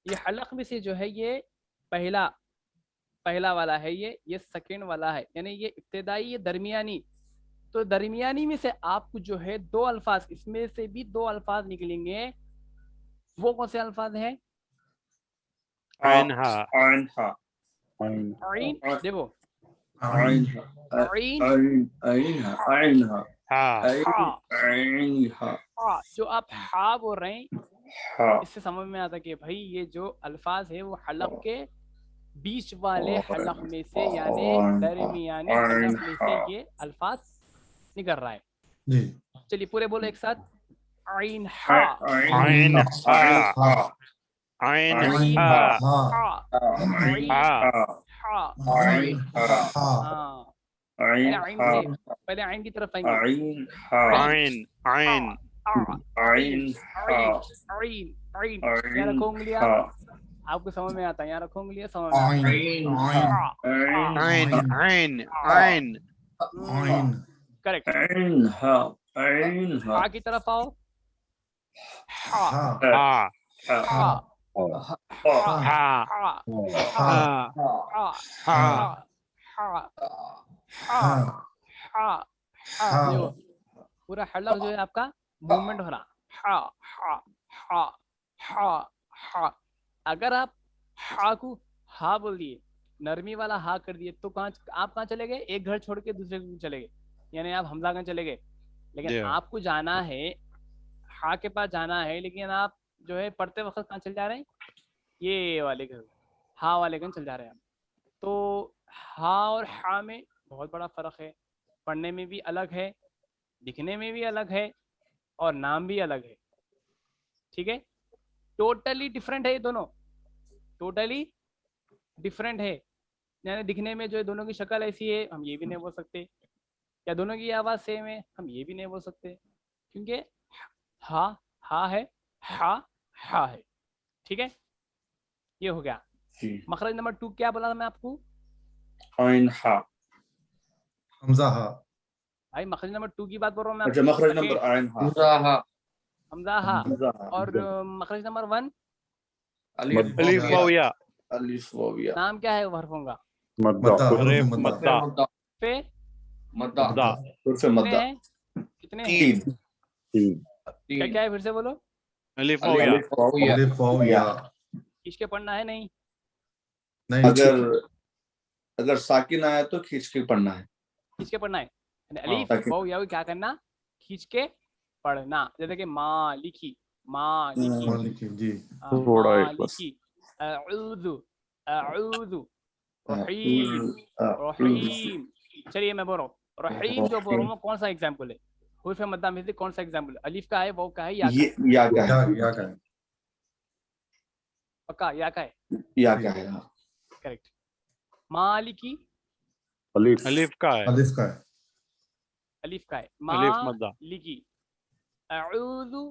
ये हलक में से जो है ये पहला, पहला वाला है, ये सेकेंड वाला है, यानी ये इब्तिदाई, ये दरमियानी। तो दरमियानी में से आपको जो है दो अल्फाज, इसमें से भी दो अल्फाज निकलेंगे। वो कौन से अल्फाज हैं? आइनहा, आइनहा, आइन, देखो आइनहा, आइन, आइनहा, आइनहा, हा, आइनहा, हा। जो आप हा बोल रहे हैं, हा। इससे समझ में आता कि भाई ये जो अल्फाज है वो हलक के बीच वाले हलक में से, यानी दरमियानी हलक में से ये अल्फाज निकल रहा है। जी। चलिए पूरे बोलो एक साथ। आइन हा, आइन हा, आइन आइन हा, हा, आइन हा, हा। हाँ, पहले आइन से, पहले आइन की तरफ आएंगे। आइन, आइन, आइन, आइन, आइन, आइन। यहाँ रखो उंगलियां, आपको समझ में आता है, यहाँ रखो उंगलियां, समझ में आता है। आइन, आइन, आइन, आइन। करेक्ट। आइनहा, आइनहा, हा की तरफ आओ। हा, हा हा, हा, हा हा, हा, हा, हा हा, हा, हा, हा हा, हा। देखो पूरा हलक जो है आपका मूवमेंट हो रहा। हा, हा, हा, हा, हा। अगर आप हा को हा बोल दिए, नरमी वाला हा कर दिए, तो आप कहाँ चले गए? एक घर छोड़ के दूसरे घर चले गए, यानी आप हमजागंज चले गए। लेकिन जी। आपको जाना है, हा के पास जाना है, लेकिन आप जो है पढ़ते वक्त कहाँ चले जा रहे हैं? ये वाले घर, हा वाले घर चल जा रहे हैं आप। तो हा और हा में बहुत बड़ा फर्क है, पढ़ने में भी अलग है, दिखने में भी अलग है, और नाम भी अलग है। ठीक है, टोटली डिफरेंट है ये दोनों, टोटली डिफरेंट है। यानी दिखने में जो है दोनों की शक्ल ऐसी है, हम ये भी नहीं बोल सकते, या दोनों की आवाज़ सेम है, हम ये भी नहीं बोल सकते, क्योंकि हा है, हा है। ठीक है, ये हो गया। मखरज नंबर 2 क्या बोला था मैं आपको? आइनहा। हमजा हा। भाई मखरज नंबर 2 की बात बोल रहा हूँ मैं अच्छा, आपको। मखरज नंबर आइनहा, हमजा हा। हमजा, और मखरज नंबर 1 अलीफ वाविया। वाविया, अलिफ वाविया, नाम क्या है हरफों का? मद्दा, रेफ, हुरूफ मद्दा। मद्दा, पे मद्दा, हुर्फ कितने मद्दा, हैं? कितने हैं? 3। क्या क्या है, फिर से बोलो। अलीफ वाविया, अलिफ वाविया। इसके पढ़ना है नहीं? नहीं, अगर साकिन आया तो खींच के पढ़ना है। खींच के पढ़ना है, हाँ। अलीफ वाव या क्या करना? खींच के पढ़ना। जैसे कि माँ लिखी, माँ लिखी, मालिकी जी। थोड़ा माँ एक बस। लिखी। अऊज़ु, अऊज़ु, रहीम, रहीम। चलिए मैं बोल रहा हूँ, रहीम जो बोल रहा हूँ कौन सा एग्जाम्पल है? हुर्फ मद्दा में से कौन सा एग्जाम्पल है? अलीफ का है, वाव का है, या का ये है? या का या है, या का है। पक्का या का है? या का है। करेक्ट। मालिकी, अलीफ का है, अलिफ का है। अलीफ का है। अलीफ माँ मद्दा, लिखी। अऊज़ु,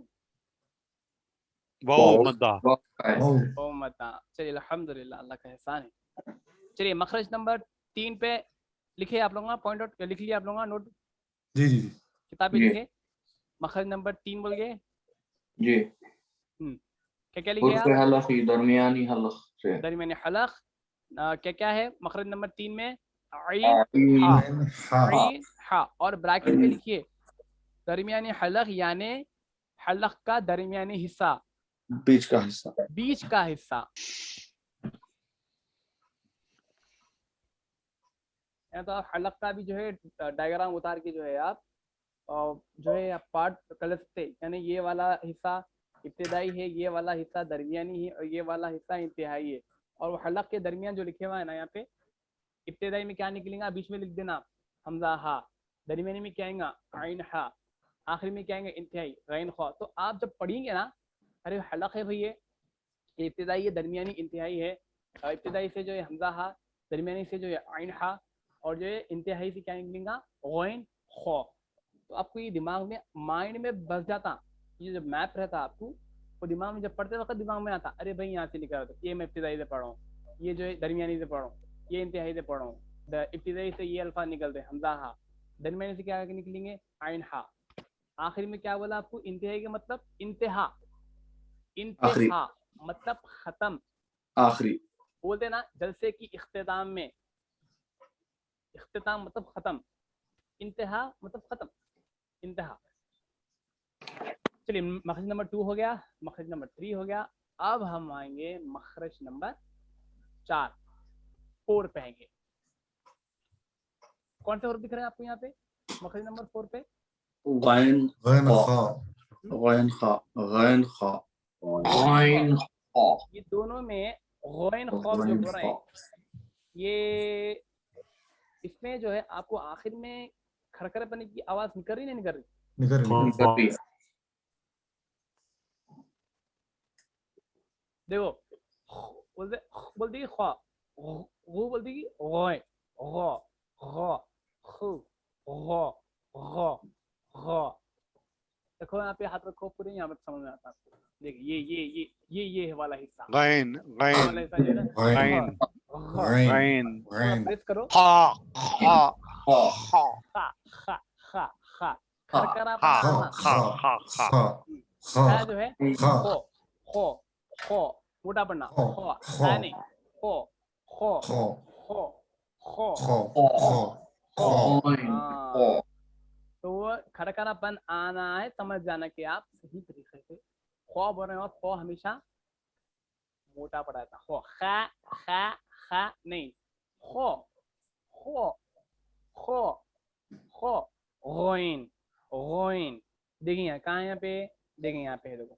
वाव मद्दा, ओ मद्दा। चलिए अल्हम्दुलिल्लाह, अल्लाह का एहसान है। चलिए मखरज नंबर 3 पे लिखे आप लोगों, पॉइंट आउट लिख लिया आप लोगों, नोट जी जी जी। किताबें लिखे। मखरज नंबर 3 बोल गए जी। क्या क्या लिखे आप? हलक, दरमियानी हलक, दरमियानी हलक क्या क्या है मखरज नंबर 3 में आइन हा, आइन हा आइन हा, और ब्रैकेट में लिखिए दरमियानी हलक यानी हलक का दरमियानी हिस्सा, बीच का हिस्सा। बीच का हिस्सा। तो आप हलक का भी जो है डायग्राम उतार के जो है आप जो है आप पार्ट कर सकते, यानी ये वाला हिस्सा इब्तिदाई है, ये वाला हिस्सा दरमियानी है और ये वाला हिस्सा इंतहाई है। और वो हलक के दरमियान जो लिखे हुआ है ना यहाँ पे, इब्तिदाई में क्या निकलेगा बीच में लिख देना हमजा हा, दरमियानी में क्या आएगा आइन हा, आखिरी में क्या आएगा इंतहाई गैन खा। तो आप जब पढ़ेंगे ना, अरे हलक है भैया, ये इब्तिदाई है, दरमियानी इंतहाई है, इब्तिदाई से जो है हमजा हा, दरमियानी से जो है आइन हा, और जो है इंतहाई से क्या निकलेगा गैन खा। तो आपको ये दिमाग में माइंड में बस जाता, ये जो मैप रहता आपको वो दिमाग में जब पढ़ते वक्त दिमाग में आता, अरे भाई यहाँ से लिखा होता, ये मैं इब्तिदाई से पढ़ रहा हूँ, ये जो है दरमियानी से पढ़ रहा हूँ, ये इंतहाई से पढ़ रहा हूँ। इब्तिदाई से ये अल्फाज निकलते हैं हमजा हा, दरमियानी से क्या निकलेंगे आइन हा, आखिर में क्या बोला आपको इंतहाई का मतलब इंतहा, इंतहा मतलब खत्म, आखिरी बोलते ना जलसे की इख्तिताम में, इख्तिताम मतलब खत्म, इंतहा मतलब खत्म, इंतहा। चलिए मखरज नंबर 2 हो गया, मखरज नंबर 3 हो गया। अब हम आएंगे मखरज नंबर 4 पे आएंगे। कौन से हर्फ दिख रहे हैं आपको यहाँ पे मखरज नंबर 4 पे? गैन गैन खा, खा गैन खा, गैन खा, आइन हा। ये दोनों में गैन खौफ जो हो रहे हैं, ये इसमें जो है आपको आखिर में खरखर पने की आवाज निकल रही नहीं निकल रही? निकल रही निकल रही है। देखो बोल दी ख्वा, वो बोल दी गै, ग ग खु ग ग ग। देखो यहाँ पे हाथ रखो, पूरे यहाँ पे समझ में आता है आपको। देखिए ये वाला हिस्सा, गैन वाला गैन हिस्सा जो है ना, गैन गैन गैन थोड़ा प्रेस करो, हा हा हा खा खा खा खा, खरखरा हा पना खा हा खा हा खा खा जो है खा खो खो खो, मोटा पढ़ना खो खो, खो खा नहीं खो खो खो खो खो खो खो खो खो। आइन हाँ, हा। तो वो खरखरापन आना है, समझ जाना कि आप सही तरीके से खो बोल रहे हो। खो हमेशा मोटा पड़ा था, खो खा खा खा नहीं, खो खो खो खो गोइन गोइन। देखिए यहाँ कहाँ है, यहाँ पे देखिए, यहाँ पे है, देखो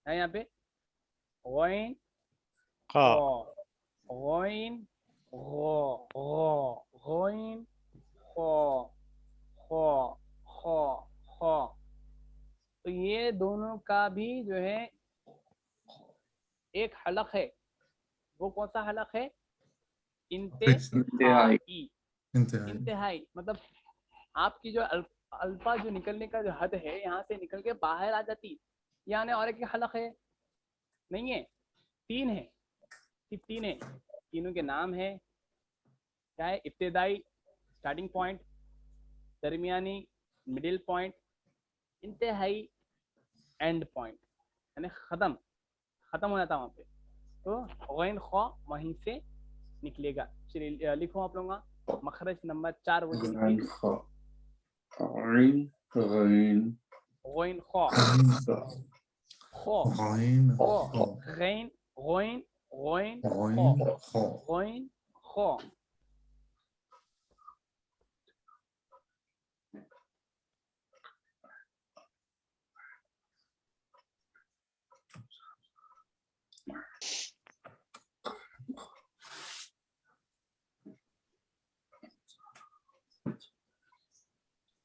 है यहाँ पे गोइन हा खो गोइन गो गो गोइन खो खो खो खो। तो ये दोनों का भी जो है एक हलक है, वो कौन सा हलक है? इंतहाई। इंतहाई। इंतहाई इंतहाई मतलब आपकी जो अल्फा जो निकलने का जो हद है, यहाँ से निकल के बाहर आ जाती, यानी और एक हलक है नहीं है, 3 है, सिर्फ 3 है। तीनों के नाम है क्या है? इब्तिदाई स्टार्टिंग पॉइंट, दरमियानी मिडिल पॉइंट, इंतहाई एंड पॉइंट, यानी खत्म, खत्म हो जाता वहाँ पे। तो गैन खा वहीं से निकलेगा। चलिए लिखो आप लोगों का मखरज नंबर 4 वो जो गैन लिखिए, खा, आइन गैन गैन खा खो गैन खो खा गैन गैन गैन खो गैन खा गैन खो।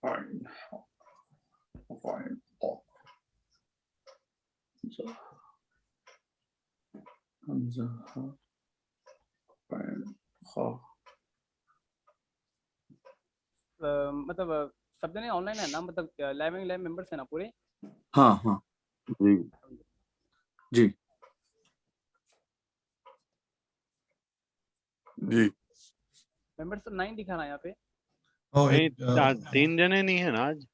आइन गैन हमजा हा, गैन खा। मतलब सब जने ऑनलाइन है ना, मतलब लाइव मेंबर्स है ना पूरे? हाँ हाँ जी जी जी मेंबर्स तो 9 दिखा रहा है यहाँ पे। नहीं आज 3 जने नहीं है ना आज।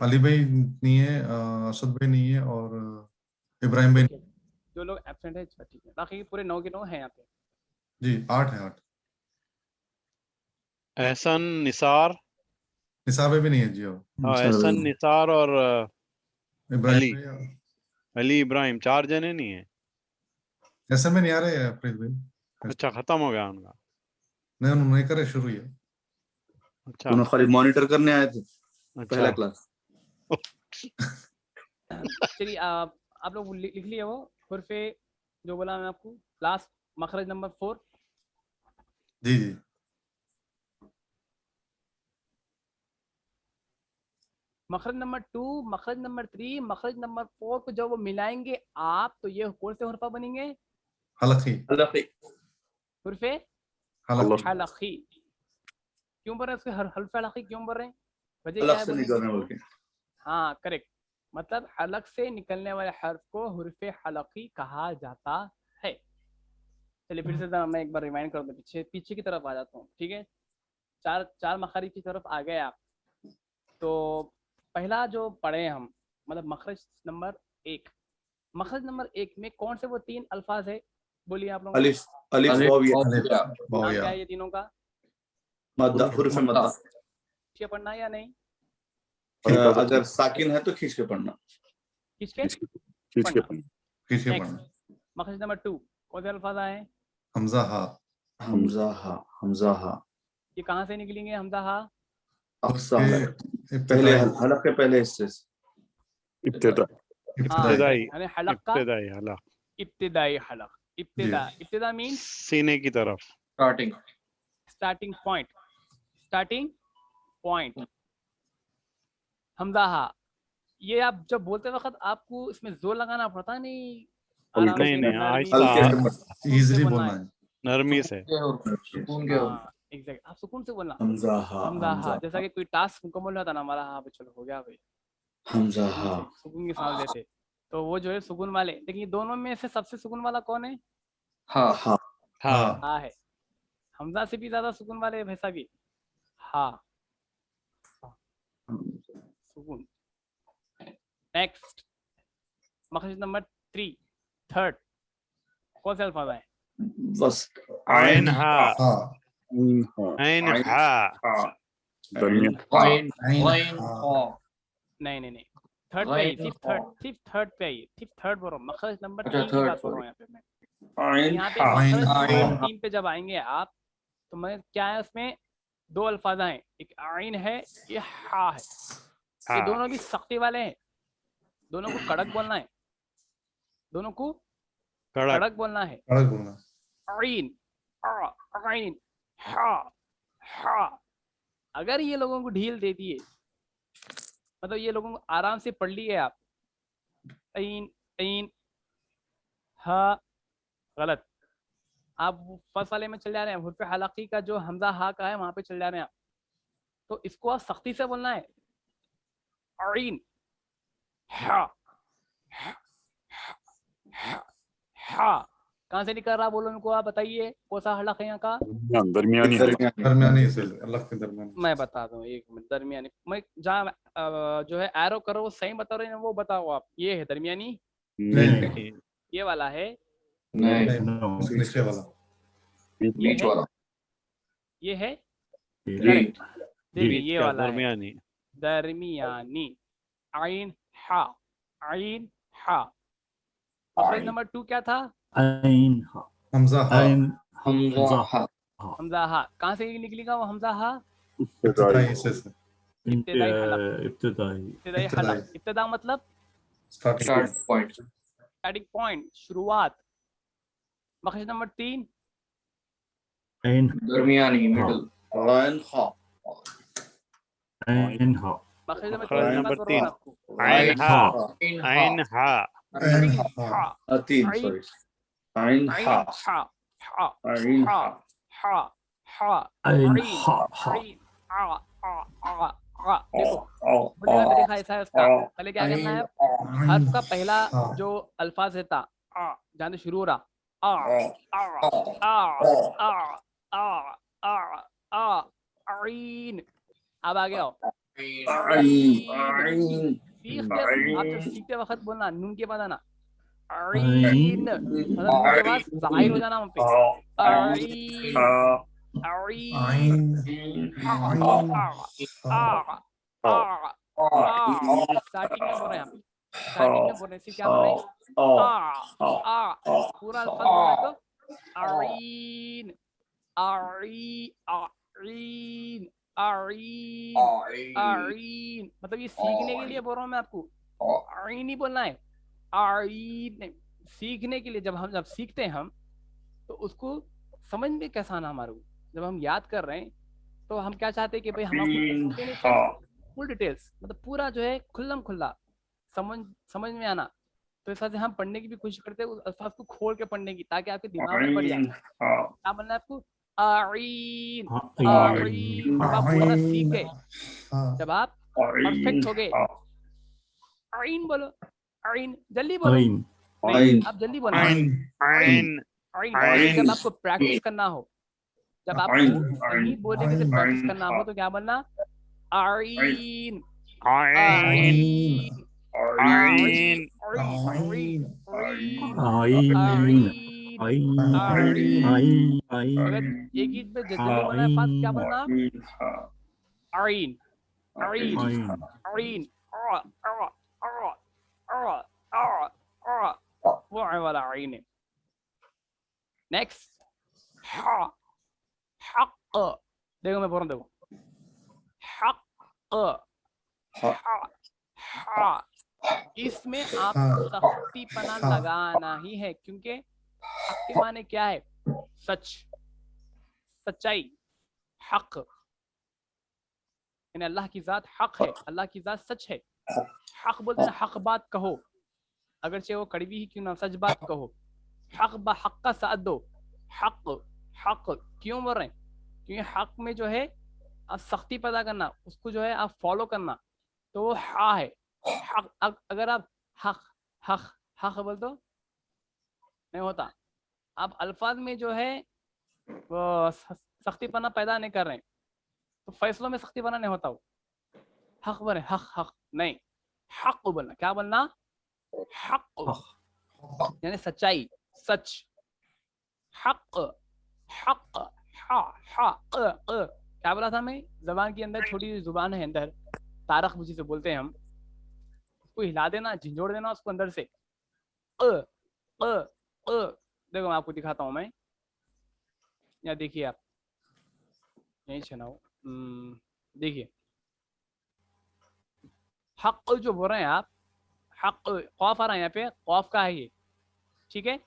अली भाई नहीं है, असद भाई नहीं है और इब्राहिम भाई जो लोग एब्सेंट है ठीक है, बाकी पूरे 9 के 9 हैं यहाँ पे। जी 8 है 8। एहसन, निसार, निसार में भी नहीं है जी। और हाँ एहसन, निसार और इब्राहिम अली। भाई, अली इब्राहिम 4 जने नहीं है। ऐसे में नहीं आ रहे हैं प्रीत भाई। अच्छा खत्म हो गया उनका। नहीं उन्होंने करे शुरू ही है। अच्छा उन्होंने खाली मॉनिटर करने आए थे पहला अच्छा क्लास। चलिए आप लोग लिख लिए वो हुर्फे जो बोला मैं आपको लास्ट मखरज नंबर 4। जी जी मखरज नंबर 2, मखरज नंबर 3, मखरज नंबर 4 को जब वो मिलाएंगे आप तो ये कौन से हुर्फा बनेंगे? हलकी हुर्फे हलकी हलकी। क्यों बोल रहे हैं उसके हल्फ हलकी क्यों बोल रहे हैं? वजह क्या अलग है से बोलने की निकलने इसको? वाले। हाँ करेक्ट, मतलब हलक से निकलने वाले हर्फ को हुर्फे हलकी कहा जाता है। चलिए फिर से मैं एक बार रिमाइंड कर दूं, पीछे की तरफ आ जाता हूँ, ठीक है। चार मखारिज की तरफ आ गए आप। तो पहला जो पढ़े हम, मतलब मखरज नंबर 1, मखरज नंबर 1 में कौन से वो 3 अल्फाज है? बोलिए आप लोग। अलिफ अलिफ अलिफ वाव या वाव या। नाम क्या है ये तीनों का? मद्दा हुर्फ मद्दा। खींच के पढ़ना है या नहीं? अगर साकिन है तो खींच के पढ़ना। खींच के खींच के पढ़ना। किसी नेक्स्ट पढ़ना। मखरज नंबर 2 कौन से अल्फाज आए हैं? हमजा हा। हमजा हा। ये कहाँ से निकलेंगे हमजा हा? अक्सा उसके पहले इब्तिदाई हलक के पहले हिस्से से। इब्तिदा हाँ इब्तिदाई यानी हलक का इब्तिदाई हलक इब्तिदाई हलक। इब्तिदा मीन्स सीने की तरफ। Starting starting point. हमजा हा, ये आप जब बोलते वक्त आपको इसमें जोर लगाना पड़ता नहीं, आराम नहीं से नहीं नरमी आहिस्ता से, हल्के से सुकून से इजीली बोलना बोलना है। है। नरमी से। सुकून के हो। हाँ एग्जैक्ट, आप सुकून से बोलना। हमजा हमजा हा, हा जैसा कि कोई टास्क मुकम्मल होता ना हमारा, हाँ भाई चलो हो गया भाई, हमजा हा। सुकून की सांस लेते। तो वो जो है सुकून वाले, लेकिन ये दोनों में से सबसे सुकून वाला कौन है? हाँ हा हाँ हा है। हमजा से भी ज्यादा सुकून वाले भैसा भी हा, सुकून। नेक्स्ट मखरज नंबर 3, थर्ड कौन से अल्फाज आए? बस आइन हा हा आइन हा दरमियान आइन आइन आइन हा। हा। नहीं थर्ड पे आइए, सिर्फ थर्ड पे आइए, सिर्फ थर्ड बोल रहा हूँ, मखरज नंबर अच्छा, 3 की third, बात कर रहा हूँ यहाँ पे मैं। आइन यहाँ पे हा। मखरज आइन नंबर हा। 3 पे जब आएंगे आप तो मैं क्या है उसमें 2 अल्फाज आए, एक आइन है, ये हा है। ये हा दोनों भी सख्ती वाले हैं, दोनों को कड़क बोलना है, दोनों को कड़क कड़क बोलना है। कड़क बोलना। आइन आइन हा हा। अगर ये लोगों को ढील दे दिए, मतलब ये लोगों को आराम से पढ़ लिए आप, आइन आइन हा, गलत। आप फर्स्ट वाले में चल जा रहे हैं, हुर्फ हलकी का जो हमजा हा का है वहां पे चल जा रहे हैं आप, तो इसको आप सख्ती से बोलना है। आइन हा हा। कहाँ से निकल रहा बोलो उनको, आप बताइए कौन सा हलक है यहाँ का? दरमियानी दरमियानी से अल्लाह के दरमियानी। मैं बता दूं, एक मिनट। दरमियानी, मैं जहाँ जो है एरो करो वो सही बता रहे हैं वो बताओ आप। ये है दरमियानी, नहीं ये वाला है, नहीं नहीं नीचे वाला। ये बीच है, वाला ये है जी करेक्ट। देखिए बीच ये का वाला है दरमियानी। दरमियानी। आइन हा, आइन हा। मखरज नंबर 2 क्या था? आइन हा हमजा हा। आइन हमजा हा। हमजा हा। कहाँ से निकलेगा वो हमजा हा? इब्तिदाई हिस्से से। इब्तिदाई हलक, इब्तिदाई इब्तिदाई इब्तिदाई हलक। इब्तिदा मतलब starting start point starting point, शुरुआत। मखरज नंबर 3 आइन दरमियानी मिडल आइन हा। आइन हा मखरज नंबर मखरज 3 की बात नंबर कर रहा हूँ 3 मैं आपको। आइन हा आइन आइन हा आइन हा। हा, तीन आइन सॉरी आइन आइन हा हा हा आइन हा हा हा हा आइन आइन हा हा आइन आ। देखो ओ बोलने का तरीका ऐसा है उसका। पहले क्या करना है, आइन हर्फ का पहला हा। जो अल्फाज रहता जहाँ से शुरू हो रहा आ आ आ आ आ आ आइन। अब आ गया आइन आइन सीख के आप जब सीखते वक्त बोलना नून के बाद आना अरीन, मतलब मुंह के पास जाहिर हो जाना वहाँ पे, अरीन, अरीन, आइन स्टार्टिंग में बोल रहे हैं यहाँ पे, स्टार्टिंग में बोल रहे हैं, क्या बोल रहे हैं, पूरा अल्फाज बोल रहे हैं तो अरीन, अरीन, अरीन, अरीन, मतलब ये सीखने के लिए बोल रहा हूँ मैं आपको, अरीन ही बोलना है, अरीन, सीखने के लिए। जब सीखते हैं हम तो उसको समझ में कैसा आना हमारे को, जब हम याद कर रहे हैं तो हम क्या चाहते हैं कि भाई हम फुल डिटेल्स, मतलब पूरा जो है खुल्लम खुल्ला समझ में आना। तो इस वजह से हम पढ़ने की भी कोशिश करते हैं उस अल्फाज को खोल के पढ़ने की, ताकि आपके दिमाग में बढ़ जाए। क्या बनना है आपको, अरीन, अरीन। जब आप बोलना सीख गए, जब आप परफेक्ट हो गए, अरीन बोलो, अरीन, जल्दी बोलो, आइन, नहीं आप जल्दी बोलना, Ain. अरीन। जब आपको प्रैक्टिस करना हो, जब आपको सही बोलने से प्रैक्टिस करना हो तो क्या बोलना, अरीन, Ain. अरीन, Ain. आइन, आइन, आइन, अगर एक ही पे जल्दी बोलना है फास्ट, क्या बोलना, अरीन, अरीन, अरीन, वो वाला अरीन है। नेक्स्ट, हक, देखो मैं बोल रहा हूँ, देखो, हक, इसमें आपको सख्तीपना लगाना ही है, क्योंकि हक के माने क्या है, सच, सच्चाई, हक, यानी अल्लाह की जात हक है, अल्लाह की जात सच है। हक बोलते हैं, हक बात कहो, अगरचे वो कड़वी ही क्यों ना, सच बात कहो। हक बा हक का साथ दो, हक, हक क्यों बोल रहे हैं, क्योंकि हक में जो है आप सख्ती पैदा करना, उसको जो है आप फॉलो करना, तो वो हा है हक। अगर आप हक हक हक बोल दो नहीं होता, आप अल्फाज में जो है वो सख्तीपना पैदा नहीं कर रहे हैं, तो फैसलों में सख्तीपना नहीं होता। वो हक बोले, हक हक नहीं, हक को बोलना, क्या बोलना, हक, यानी सच्चाई, सच, हक, हक, हा हा क्या बोला था मैं, जबान के अंदर छोटी जुबान है अंदर, तारक मुझे से बोलते हैं हम, उसको हिला देना, झिंझोड़ देना उसको अंदर से, देखो मैं आपको दिखाता हूँ मैं, या देखिए आप यही छनाओ, देखिए हक जो बोल रहे हैं आप, हक खौफ आ रहा है यहाँ पे, खौफ का है ये, ठीक है,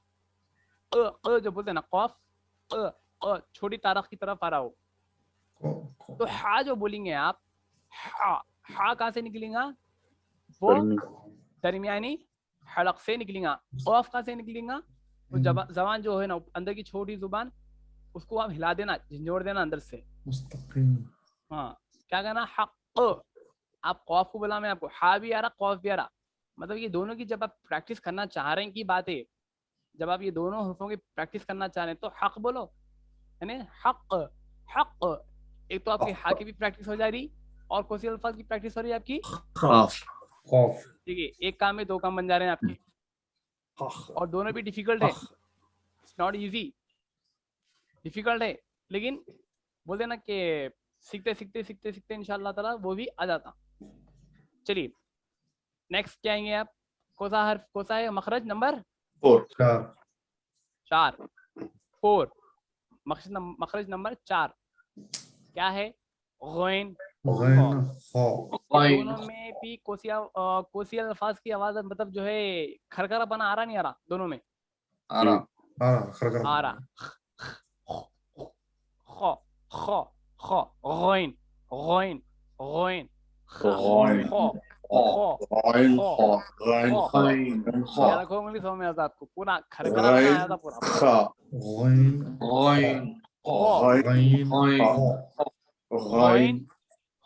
जो बोलते हैं ना खौफ, छोटी तारक की तरफ आ रहा हो, तो हा जो बोलेंगे आप, हा कहाँ से निकलेगा, वो दरमियानी हलक से निकलेगा। खौफ कहाँ से निकलेगा, वो जबान जो है ना अंदर की छोटी जुबान, उसको आप हिला देना, झंझोड़ देना अंदर से। हाँ, क्या कहना, हक, आप खौफ को बोला मैं आपको, हा भी आ रहा खौफ भी आ रहा, मतलब ये दोनों की जब आप प्रैक्टिस करना चाह रहे हैं की बात है, जब आप ये दोनों हरफों की प्रैक्टिस करना चाह रहे हैं तो हक बोलो, यानी हक, हक, एक तो आपकी हा की भी प्रैक्टिस हो जा रही, और कौन सी अल्फाज की प्रैक्टिस हो रही है आपकी, खौफ। ठीक है, एक काम में दो काम बन जा रहे हैं आपके, और दोनों भी डिफिकल्ट है, इट्स नॉट इजी, डिफिकल्ट है, लेकिन बोल देना कि सीखते सीखते सीखते सीखते इंशाल्लाह ताला वो भी आ जाता। चलिए नेक्स्ट क्या आएंगे आप, कौसा हर्फ, कौसा है मखरज नंबर 4, 4, मखरज नंबर 4 क्या है, गैन, दोनों में भी कोसी अल्फाज की आवाज, मतलब जो है खरखरा बना आ रहा नहीं आ रहा, दोनों में आ रहा, ख ख ख, गैन गैन गैन, याद रखो, इंग्लिश समझ में आता आपको, पूरा खरखरा बना आया था पूरा, गैन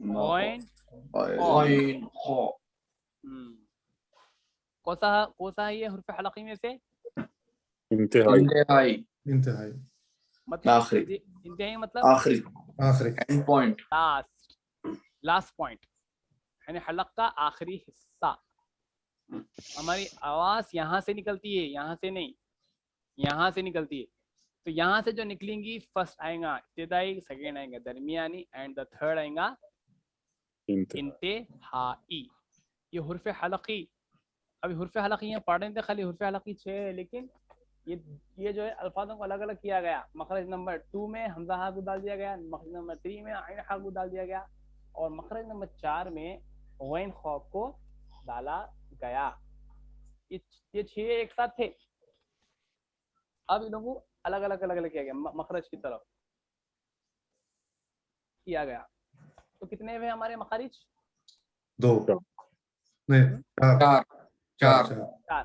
गैन, कौसा है ये हुर्फ हलकी में से, इंतहाई, मतलब आखिरी, इंतहाई, मतलब आखिरी, आखिरी एंड पॉइंट, लास्ट पॉइंट, यानी हलक का आखिरी हिस्सा। हमारी आवाज यहाँ से निकलती है, यहाँ से नहीं, यहाँ से निकलती है। तो यहाँ से जो निकलेंगी, फर्स्ट आएगा इब्तिदाई, सेकेंड आएगा दरमियानी एंड द थर्ड आएगा इंतहा। इंतहाई। ये हुर्फ हलकी, अभी हुर्फ हलकी यहाँ पढ़ रहे थे, खाली हुर्फ हलकी 6 है, लेकिन ये जो है अल्फाजों को अलग अलग किया गया। मखरज नंबर 2 में हमजा हा को डाल दिया गया, मखरज नंबर 3 में आइन हा को डाल दिया गया, और मखरज नंबर 4 में गैन खौफ को डाला गया। ये 6 एक साथ थे, अब इन लोगों को अलग अलग किया गया, मखरज की तरफ किया गया। तो कितने हुए हमारे मखारिज? 2 नहीं 4 चार 4।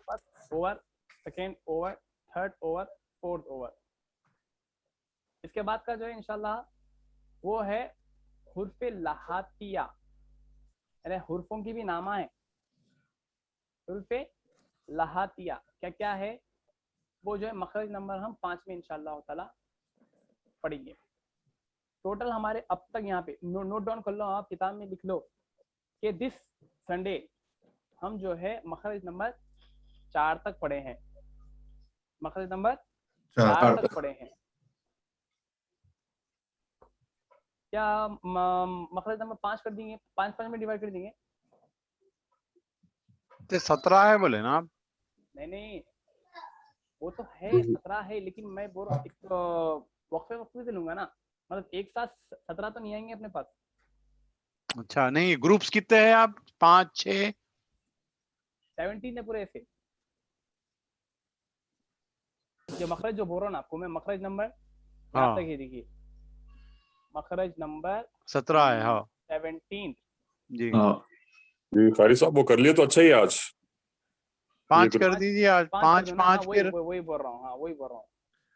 First over, second over, third over, fourth over. इसके बाद का जो है इंशाल्लाह वो है हुर्फ लहातिया, यानी हुर्फों की भी नामा है। हुर्फ लहातिया क्या क्या है, वो जो है मखरज नंबर हम 5 में इंशाल्लाह ताला पढ़ेंगे। टोटल हमारे अब तक यहाँ पे नोट डाउन कर लो, आप किताब में लिख लो कि दिस संडे हम जो है मखरज नंबर 4 तक पढ़े हैं, मखरज नंबर 4 तक पढ़े हैं। क्या मखरज नंबर 5 कर देंगे? 5 में डिवाइड कर देंगे? तो 17 है बोले ना आप? नहीं, वो तो है 17 है, लेकिन मैं बोल रहा हूँ वक्फे से लूंगा ना, मतलब एक साथ 17 तो नहीं आएंगे अपने पास। अच्छा, नहीं ग्रुप्स कितने हैं आप? 5 6 17 है पूरे ऐसे। जो मखरज जो बोल रहा हूँ ना आपको मैं, मखरज नंबर यहाँ तक ही देखिए, मखरज नंबर 17 है। हाँ 17 जी। जी कारी साहब वो कर लिए तो अच्छा ही है आज। 5 कर दीजिए आज। 5 5 फिर वही बोल रहा हूँ, हाँ वही बोल रहा हूँ।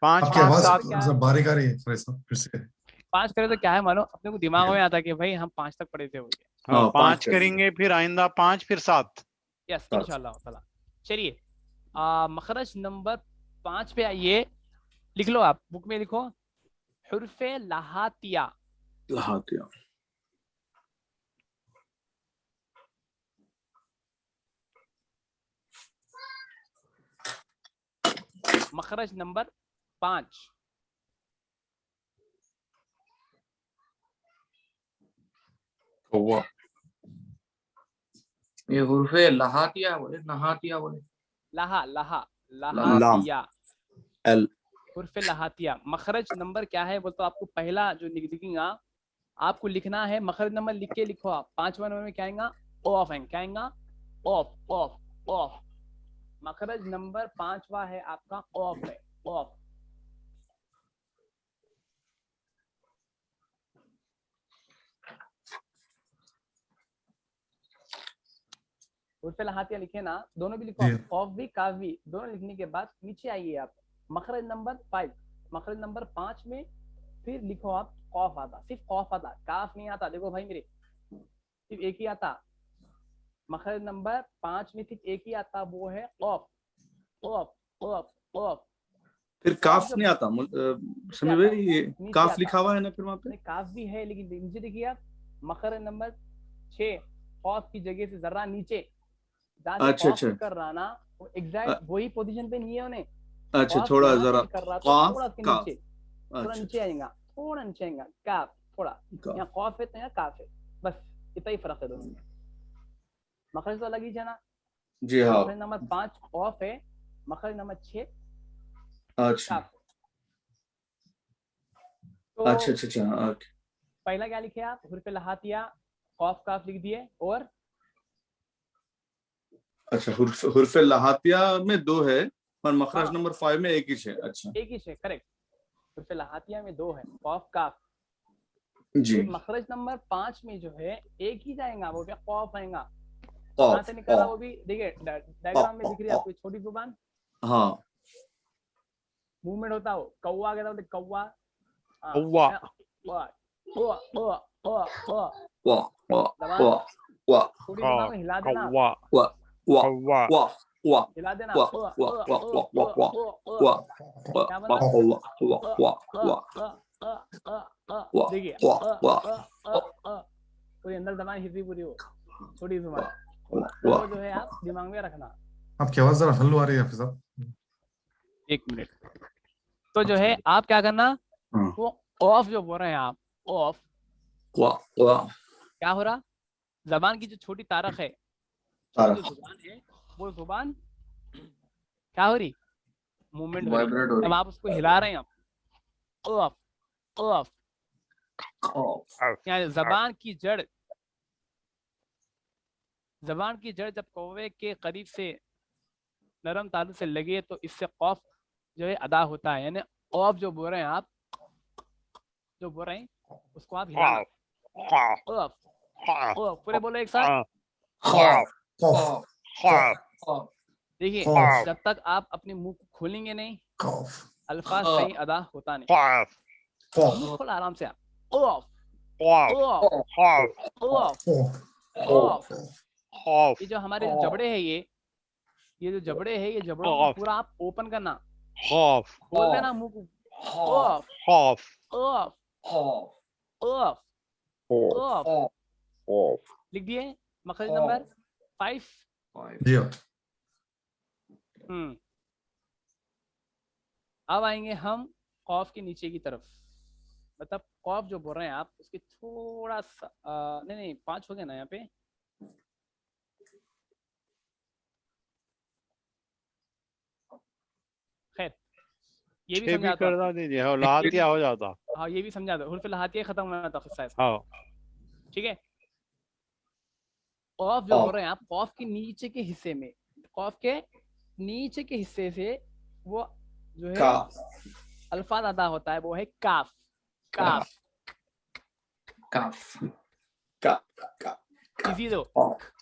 5 आपकी 5 आवाज 7 सब बारीक आ रही है सॉरी साहब, फिर से 5 करे तो क्या है मालूम, अपने को दिमाग में आता कि भाई हम 5 तक पढ़े थे हो गया। हाँ, 5 5 करेंगे, फिर आइंदा 5 फिर 7। यस इंशाल्लाह ताला। चलिए मखरज नंबर 5 पे आइए, लिख लो आप बुक में, लिखो हुर्फे लहातिया। लहातिया मखरज नंबर 5 कौवा। ये हुर्फे लहातिया बोले, नहातिया बोले? लहा लहा लहातिया, एल हुर्फे लहातिया। मखरज नंबर क्या है वो तो आपको पहला जो लिखेगा आपको लिखना है, मखरज नंबर लिख के लिखो आप। 5वां नंबर में क्या आएगा? ऑफ है, क्या आएगा? Off off off. मखरज नंबर 5वां है आपका ऑफ है, ऑफ। हुर्फे लहातिया लिखे ना, दोनों भी लिखो, ऑफ भी काफ भी, दोनों लिखने के बाद नीचे आइए आप मखरज नंबर 5, मखरज नंबर 5 में फिर लिखो आप कौफ आता, सिर्फ कौफ आता, काफ नहीं आता। देखो भाई मेरे, सिर्फ एक ही आता, मखरज नंबर 5 में सिर्फ एक ही आता, वो है कौफ। कौफ कौफ कौफ। फिर काफ नहीं आता समीर भाई, ये काफ लिखा हुआ है ना फिर वहाँ पे? काफ भी है, लेकिन नीचे देखिए आप, मखरज नंबर 6 कौफ की जगह से जरा नीचे अच्छा कर रहा ना, वो एग्जैक्ट वही पोजीशन पे नहीं है उन्हें। अच्छा थोड़ा जरा कर रहा तो थोड़ा नीचे, थोड़ा नीचे आएगा, थोड़ा नीचे आएगा, काफ थोड़ा, यहाँ कौफ है तो यहाँ काफ है, बस इतना ही फर्क है दोनों में। मखरज तो अलग ही है ना जी। हाँ मखरज नंबर 5 कौफ है, मखरज नंबर 6 अच्छा काफ। तो अच्छा पहला क्या लिखे आप? हुर्फे लहातिया, कौफ काफ लिख दिए, और अच्छा हुर्फे लहातिया में 2 है और मखरज हाँ। नंबर 5 में एक ही है। अच्छा एक ही है, करेक्ट। हुर्फे लहातिया में 2 है, कौफ काफ जी। फिर मखरज नंबर 5 में जो है एक ही जाएगा, वो क्या कौफ आएगा। कहाँ से निकला वो भी देखिए, डायग्राम में दिख रही है आपको छोटी जुबान, हाँ मूवमेंट होता हो, कौवा कहता होता, कौवा कौवा। छोटी जुबान में हिला देना, हिला देना, देखिए कोई अंदर दबा जबान हिजी पूरी हो, छोटी जुबान, वाह वो जो है आप दिमाग में रखना। आपकी आवाज जरा हल्लो आ रही है हाफिज साहब। एक मिनट। तो जो है आप क्या करना, हाँ। वो ऑफ जो बोल रहे हैं आप, ऑफ वाह वाह क्या हो रहा, जबान की जो छोटी तारक है, तारक। जो जुबान है, वो जुबान क्या हो रही, मूवमेंट हो रही। वाइब्रेट हो अब रही आप उसको हिला रहे हैं, आप ऑफ ऑफ, यहाँ जबान की जड़, जबान की जड़ जब कौवे के करीब से नरम तालु से लगे तो इससे कौफ जो है अदा होता है। यानी ऑफ जो बोल रहे हैं आप, जो बोल रहे हैं उसको आप हिलाना, ऑफ ऑफ, पूरे बोलो एक साथ। कॉफ देखिए कॉफ जब तक आप अपने मुंह को खोलेंगे नहीं, कॉफ अल्फाज सही अदा होता नहीं। कॉफ मुंह खोला आराम से आप, ऑफ ऑफ ऑफ ऑफ। ये जो हमारे जो जबड़े हैं, ये जो जबड़े हैं, ये जबड़ों को पूरा आप ओपन करना, खोल देना मुंह को, ऑफ ऑफ ऑफ ऑफ। लिख दिए मखरज नंबर 5। जी अब आएंगे हम कॉफ के नीचे की तरफ, मतलब कॉफ जो बोल रहे हैं आप उसके थोड़ा सा नहीं 5 हो गए ना यहाँ पे। खैर ये भी समझा कर दीजिए, हो लातिया हो जाता। हाँ ये भी समझा दो, हुर्फ लहातिया खत्म होना था किस्सा इसका। हाँ ठीक है, कॉफ जो बोल रहे हैं आप, कॉफ के नीचे के हिस्से में, कॉफ के नीचे के हिस्से से वो जो है अल्फाज अदा होता है, वो है काफ काफ काफ इजी दो, काफ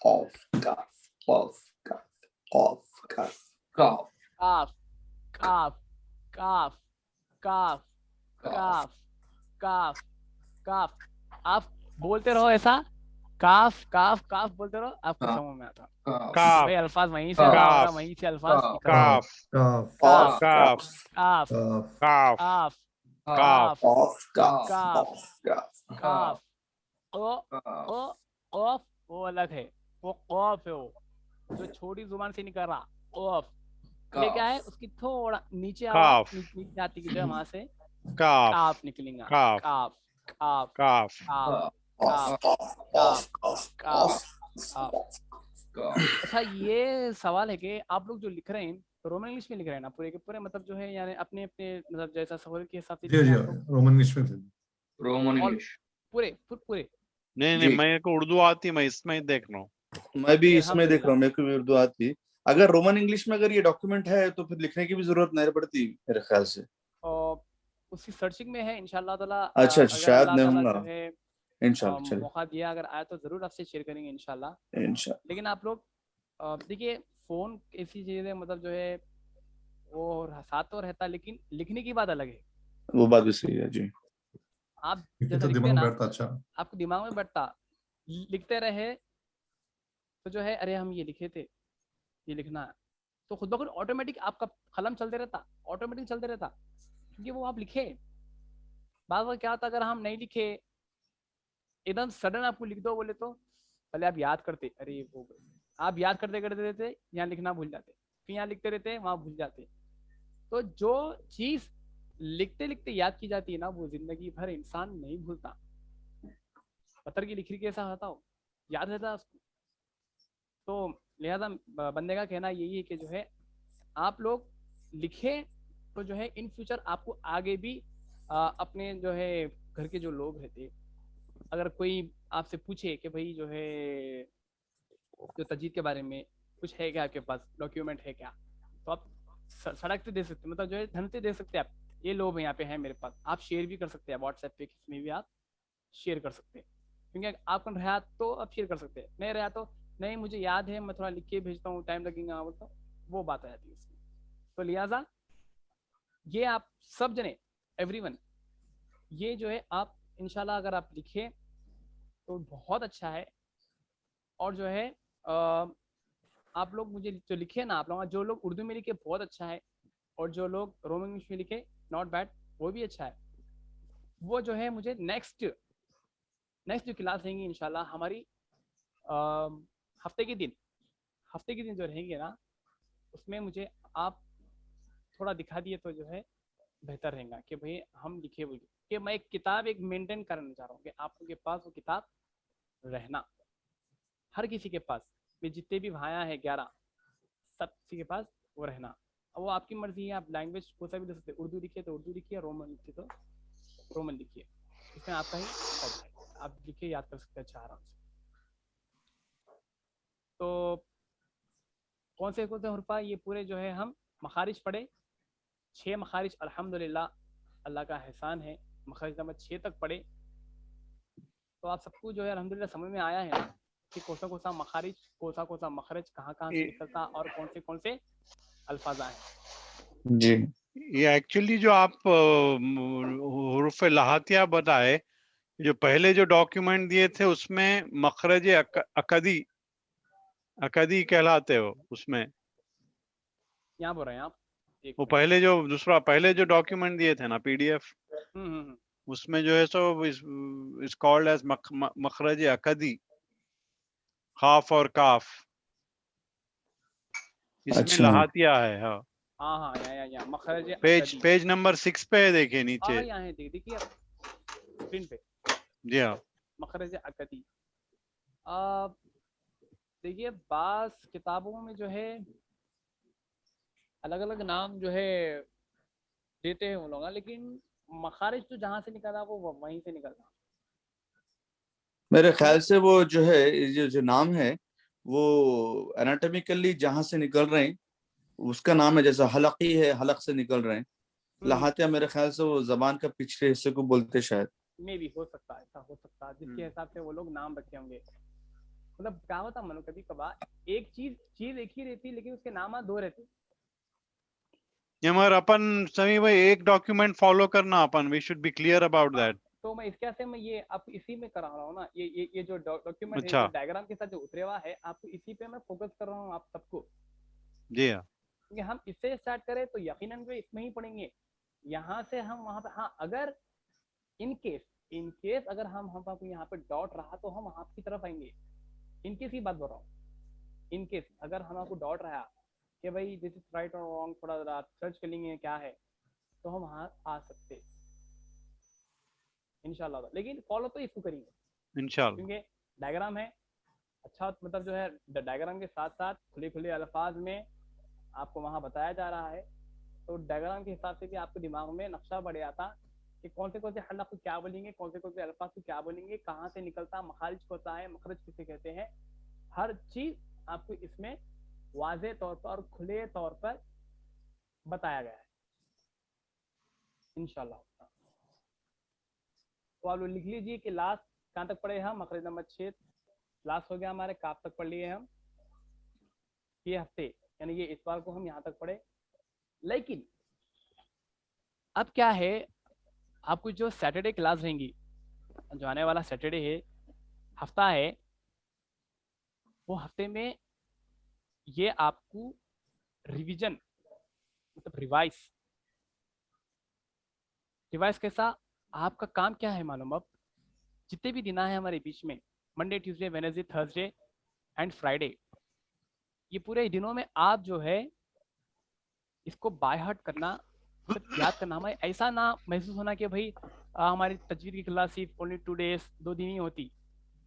काफ काफ काफ काफ काफ काफ काफ। आप बोलते रहो ऐसा, काफ काफ काफ बोलते रहो, आपको समझ में आता। काफ भाई अल्फाज वहीं से अदा होगा, वहीं से अल्फाज निकल रहा है। काफ कॉफ काफ काफ काफ काफ काफ काफ काफ काफ ओ ऑफ वो अलग है, वो कॉफ है, वो जो छोटी जुबान से निकल रहा ऑफ। ये क्या है, उसकी थोड़ा नीचे आवाज नीचे आती है, जो वहां से काफ निकलेगा, काफ काफ काफ काफ काफ काफ काफ काफ। अच्छा ये सवाल है कि आप लोग जो लिख रहे हैं तो रोमन इंग्लिश में लिख रहे हैं ना पूरे के पूरे, मतलब जो है यानी अपने अपने मतलब जैसा सवाल के हिसाब से जी जी रोमन इंग्लिश में रोमन इंग्लिश पूरे पूरे। नहीं मेरे को उर्दू आती, मैं इसमें ही देख रहा हूँ। मैं भी इसमें देख रहा हूँ, मेरे को भी उर्दू आती। अगर रोमन इंग्लिश में अगर ये डॉक्यूमेंट है तो फिर लिखने की भी जरूरत नहीं पड़ती मेरे ख्याल से। और उसकी सर्चिंग में है इंशाल्लाह ताला। अच्छा शायद नहीं होगा जो है इंशाल्लाह। मौका दिया अगर आया तो जरूर आपसे शेयर करेंगे इंशाल्लाह। लेकिन आप लोग देखिए फोन ऐसी चीज है, मतलब जो है वो साथ तो रहता लेकिन लिखने की बात अलग है। वो बात भी सही है जी। आप जैसा दिमाग में बैठता, अच्छा आपको दिमाग में बैठता, लिखते रहे तो जो है अरे हम ये लिखे थे, ये लिखना है, तो खुद ब खुद ऑटोमेटिक आपका कलम चलते रहता, ऑटोमेटिक चलते रहता, क्योंकि वो आप लिखे। बात वो क्या होता अगर हम नहीं लिखे, एकदम सडन आपको लिख दो बोले तो पहले आप याद करते, अरे वो आप याद करते करते रहते, यहाँ लिखना भूल जाते, फिर यहाँ लिखते रहते वहां भूल जाते। तो जो चीज लिखते लिखते याद की जाती है ना, वो जिंदगी भर इंसान नहीं भूलता। पत्थर की लिखी कैसा होता हो, याद रहता उसको। तो लिहाजा बंदे का कहना यही है कि जो है आप लोग लिखे तो जो है इन फ्यूचर आपको आगे भी अपने जो है घर के जो लोग रहते, अगर कोई आपसे पूछे कि भाई जो है जो तजीद के बारे में कुछ है क्या आपके पास, डॉक्यूमेंट है क्या, तो आप सड़क से दे सकते, मतलब जो है धन से दे सकते हैं आप, ये लो भाई यहाँ पे है मेरे पास, आप शेयर भी कर सकते हैं व्हाट्सएप पे, किसी में भी आप शेयर कर सकते हैं। क्योंकि आपको रहा तो आप शेयर कर सकते हैं, नहीं रहा तो नहीं मुझे याद है मैं थोड़ा लिख के भेजता हूँ, टाइम लगेगा बोलता, वो बात आ जाती है इसमें। तो लिहाजा ये आप सब जने एवरीवन, ये जो है आप इंशाल्लाह अगर आप लिखे तो बहुत अच्छा है। और जो है आप लोग मुझे जो लिखे ना, आप लोग जो लोग उर्दू में लिखे बहुत अच्छा है, और जो लोग रोमन इंग्लिश में लिखे नॉट बैड, वो भी अच्छा है। वो जो है मुझे नेक्स्ट जो क्लास रहेंगी इंशाल्लाह हमारी हफ्ते के दिन जो रहेंगे ना, उसमें मुझे आप थोड़ा दिखा दिए तो जो है बेहतर रहेगा कि भाई हम लिखे हुए कि मैं एक किताब एक मेंटेन करना चाह रहा हूँ कि आप लोगों के पास वो किताब रहना, हर किसी के पास, में जितने भी भाया है 11 सब किसी के पास वो रहना। अब वो आपकी मर्जी है, आप लैंग्वेज को सा भी दे सकते, उर्दू लिखिए तो उर्दू लिखिए, रोमन लिखिए तो रोमन लिखिए, इसमें आपका ही सब है, आप लिखिए याद कर सकते हैं अच्छा आराम से। तो कौन से हुर्फा ये पूरे जो है हम मखारिज पढ़े, 6 मखारिज अल्हम्दुलिल्लाह अल्लाह का एहसान है, मखारिज नंबर 6 तक पढ़े। तो आप सबको जो है अल्हम्दुलिल्लाह समझ में आया है ना कि कौन सा मखारिज, कौन सा मखरज कहाँ से निकलता और कौन से अल्फाजा हैं। जी ये एक्चुअली जो आप हुरूफ लहातिया बताए, जो पहले जो डॉक्यूमेंट दिए थे उसमें मखरज अकदी कहलाते हो, उसमें यहाँ बोल रहे हैं आप एक वो मिनट। पहले जो डॉक्यूमेंट दिए थे ना PDF, उसमें जो है सो इज कॉल्ड एज मखरज अकदी, खाफ और काफ, इसमें अच्छा लहातिया है। हाँ, हाँ यहाँ मखरज पेज नंबर 6 पे है, देखिए नीचे। यहाँ है, देखिए स्क्रीन पे जी हाँ, मखरज अकदी। देखिए बास किताबों में जो है अलग अलग नाम जो है देते हैं वो लोग, लेकिन मखारिज तो जहाँ से निकला वो वहीं से निकलना। मेरे ख्याल से वो जो है जो नाम है वो एनाटॉमिकली जहाँ से निकल रहे हैं उसका नाम है, जैसा हलकी है, हलक से निकल रहे हैं। लहातिया मेरे ख्याल से वो जबान का पिछले हिस्से को बोलते शायद। में भी हो सकता है, ऐसा हो सकता है जिसके हिसाब से वो लोग नाम रखे होंगे। मतलब क्या होता मनो कभी कभार एक चीज एक ही रहती लेकिन उसके नाम 2 रहते। ये मगर अपन सभी भाई एक डॉक्यूमेंट फॉलो करना, अपन we should be clear about that. तो मैं इसके से मैं ये आप इसी में करा रहा हूँ ना, ये जो डॉक्यूमेंट है, अच्छा। जो डायग्राम के साथ जो उतरे हुआ है, आपको इसी पे मैं फोकस कर रहा हूँ आप सबको। जी हाँ, क्योंकि हम इससे स्टार्ट करें तो यकीनन जो इसमें ही पढ़ेंगे, यहाँ से हम वहां पे। हाँ अगर इन केस अगर हम आपको यहाँ पे डॉट रहा तो हम आपकी तरफ आएंगे। इन केस ही बात बोल रहा हूँ, इन केस अगर हम आपको डॉट रहा कि भाई दिस इज राइट और रॉन्ग, थोड़ा सर्च कर लेंगे क्या है, तो हम वहाँ आ सकते इंशाल्लाह। लेकिन फॉलो तो इसको करेंगे इंशाल्लाह, क्योंकि डायग्राम है अच्छा, मतलब जो है डायग्राम के साथ साथ खुले खुले अल्फाज में आपको वहाँ बताया जा रहा है। तो डायग्राम के हिसाब से भी आपके दिमाग में नक्शा बढ़ जाता कि कौन से हलक को क्या बोलेंगे, कौन से अल्फाज को क्या बोलेंगे, कहाँ से निकलता, मखारिज को होता है, मखरज किसे कहते हैं, हर चीज आपको इसमें वाज़े तौर पर और खुले तौर पर बताया गया है इंशाल्लाह। तो आप लोग लिख लीजिए कि लास्ट कहाँ तक पढ़े हम, मखरज नंबर 6 लास्ट हो गया हमारे, काफ तक पढ़ लिए हम ये हफ्ते, यानी ये इतवार को हम यहाँ तक पढ़े। लेकिन अब क्या है, आपको जो सैटरडे क्लास रहेंगी, जो आने वाला सैटरडे है, हफ्ता है, वो हफ्ते में ये आपको रिवीजन मतलब रिवाइज कैसा, आपका काम क्या है मालूम। अब जितने भी दिन है हमारे बीच में, Monday Tuesday Wednesday Thursday and Friday, ये पूरे दिनों में आप जो है इसको बाय हार्ट करना, मतलब याद करना। हमें ऐसा ना महसूस होना कि भाई हमारी तजवीर की क्लास सिर्फ ओनली 2 डेज 2 दिन ही होती,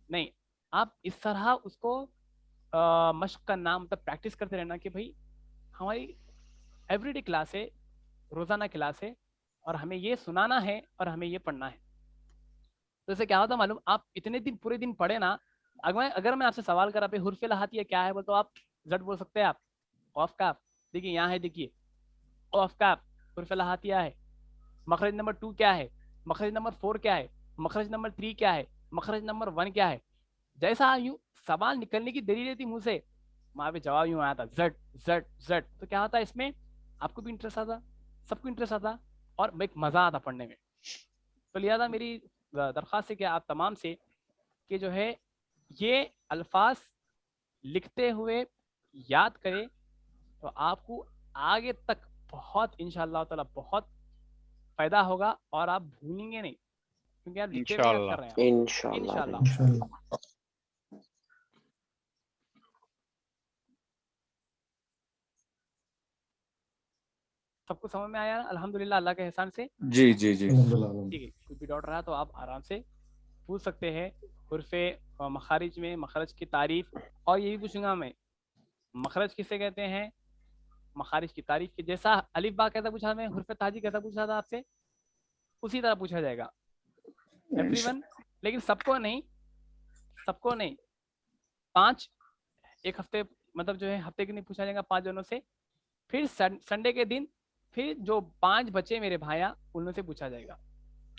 नहीं। आप इस तरह उसको मश्क करना, मतलब प्रैक्टिस करते रहना कि भाई हमारी एवरीडे क्लास है, रोजाना क्लास है, और हमें ये सुनाना है और हमें ये पढ़ना है। तो इससे क्या होता मालूम, आप इतने दिन पूरे दिन पढ़े ना, अगर मैं आपसे सवाल करा पे हुर्फ लहातिया क्या है बोल, तो आप जट बोल सकते हैं आप ऑफ काफ। देखिए यहाँ है, देखिए ऑफ काफ हुर्फ लहातिया है। मखरज नंबर 2 क्या है, मखरज नंबर 4 क्या है, मखरज नंबर 3 क्या है, मखरज नंबर 1 क्या है। जैसा यूं सवाल निकलने की देरी रहती मुंह से, वहां पे जवाब यूं आया था जट जट जट। तो क्या होता है इसमें, आपको भी इंटरेस्ट आता, सबको इंटरेस्ट आता, और एक मजा आता पढ़ने में। तो लिहाजा मेरी दरख्वास्त है कि आप तमाम से कि जो है ये अल्फाज लिखते हुए याद करें, तो आपको आगे तक बहुत इंशाअल्लाह ताला बहुत फायदा होगा, और आप भूलेंगे नहीं, क्योंकि आप लिखते हुए याद कर रहे हैं इंशाल्लाह इंशाअल्लाह। इंशाल्लाह। सबको समझ में आया ना अल्हम्दुलिल्लाह अल्लाह के एहसान से? जी जी जी अल्हम्दुलिल्लाह, ठीक है, कुछ भी डाउट रहा तो आप आराम से पूछ सकते हैं। हुर्फ़े मखारिज में मखरज की तारीफ, और ये भी पूछूंगा मैं, मखरज किसे कहते हैं, मखारिज की तारीफ की। जैसा अलिफ बा कैसा पूछा मैं, हुर्फ़े ताजी कैसा पूछा था आपसे, उसी तरह पूछा जाएगा एवरीवन। लेकिन सबको नहीं, सबको नहीं, 5 एक हफ्ते मतलब जो है हफ्ते के नहीं पूछा जाएगा 5 जनों से। फिर संडे के दिन फिर जो 5 बचे मेरे भाया उनमें से पूछा जाएगा।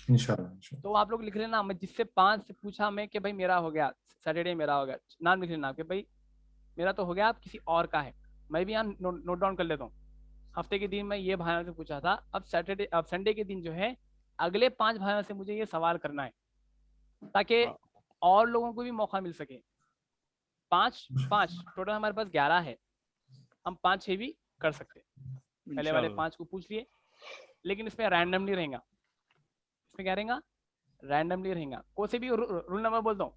इंशाल्लाह। तो आप लोग लिख लेना, मैं जिससे 5 से पूछा मैं कि भाई मेरा हो गया सैटरडे, मेरा हो गया, नाम लिख लेना कि भाई मेरा तो हो गया, अब किसी और का है। मैं भी यहाँ नोट डाउन कर लेता हूँ। हफ्ते के दिन मैं ये भाइयों से पूछा था, अब सैटरडे, अब संडे के दिन जो है अगले 5 भाइयों से मुझे ये सवाल करना है, ताकि और लोगों को भी मौका मिल सके। 5 टोटल हमारे पास 11 है, हम 5-6 भी कर सकते हैं। पहले वाले 5 को पूछ लिए, लेकिन इसमें रैंडमली रहेगा। इसमें क्या रहेगा, रैंडमली रहेगा। कोई से भी रूल नंबर बोलता हूँ,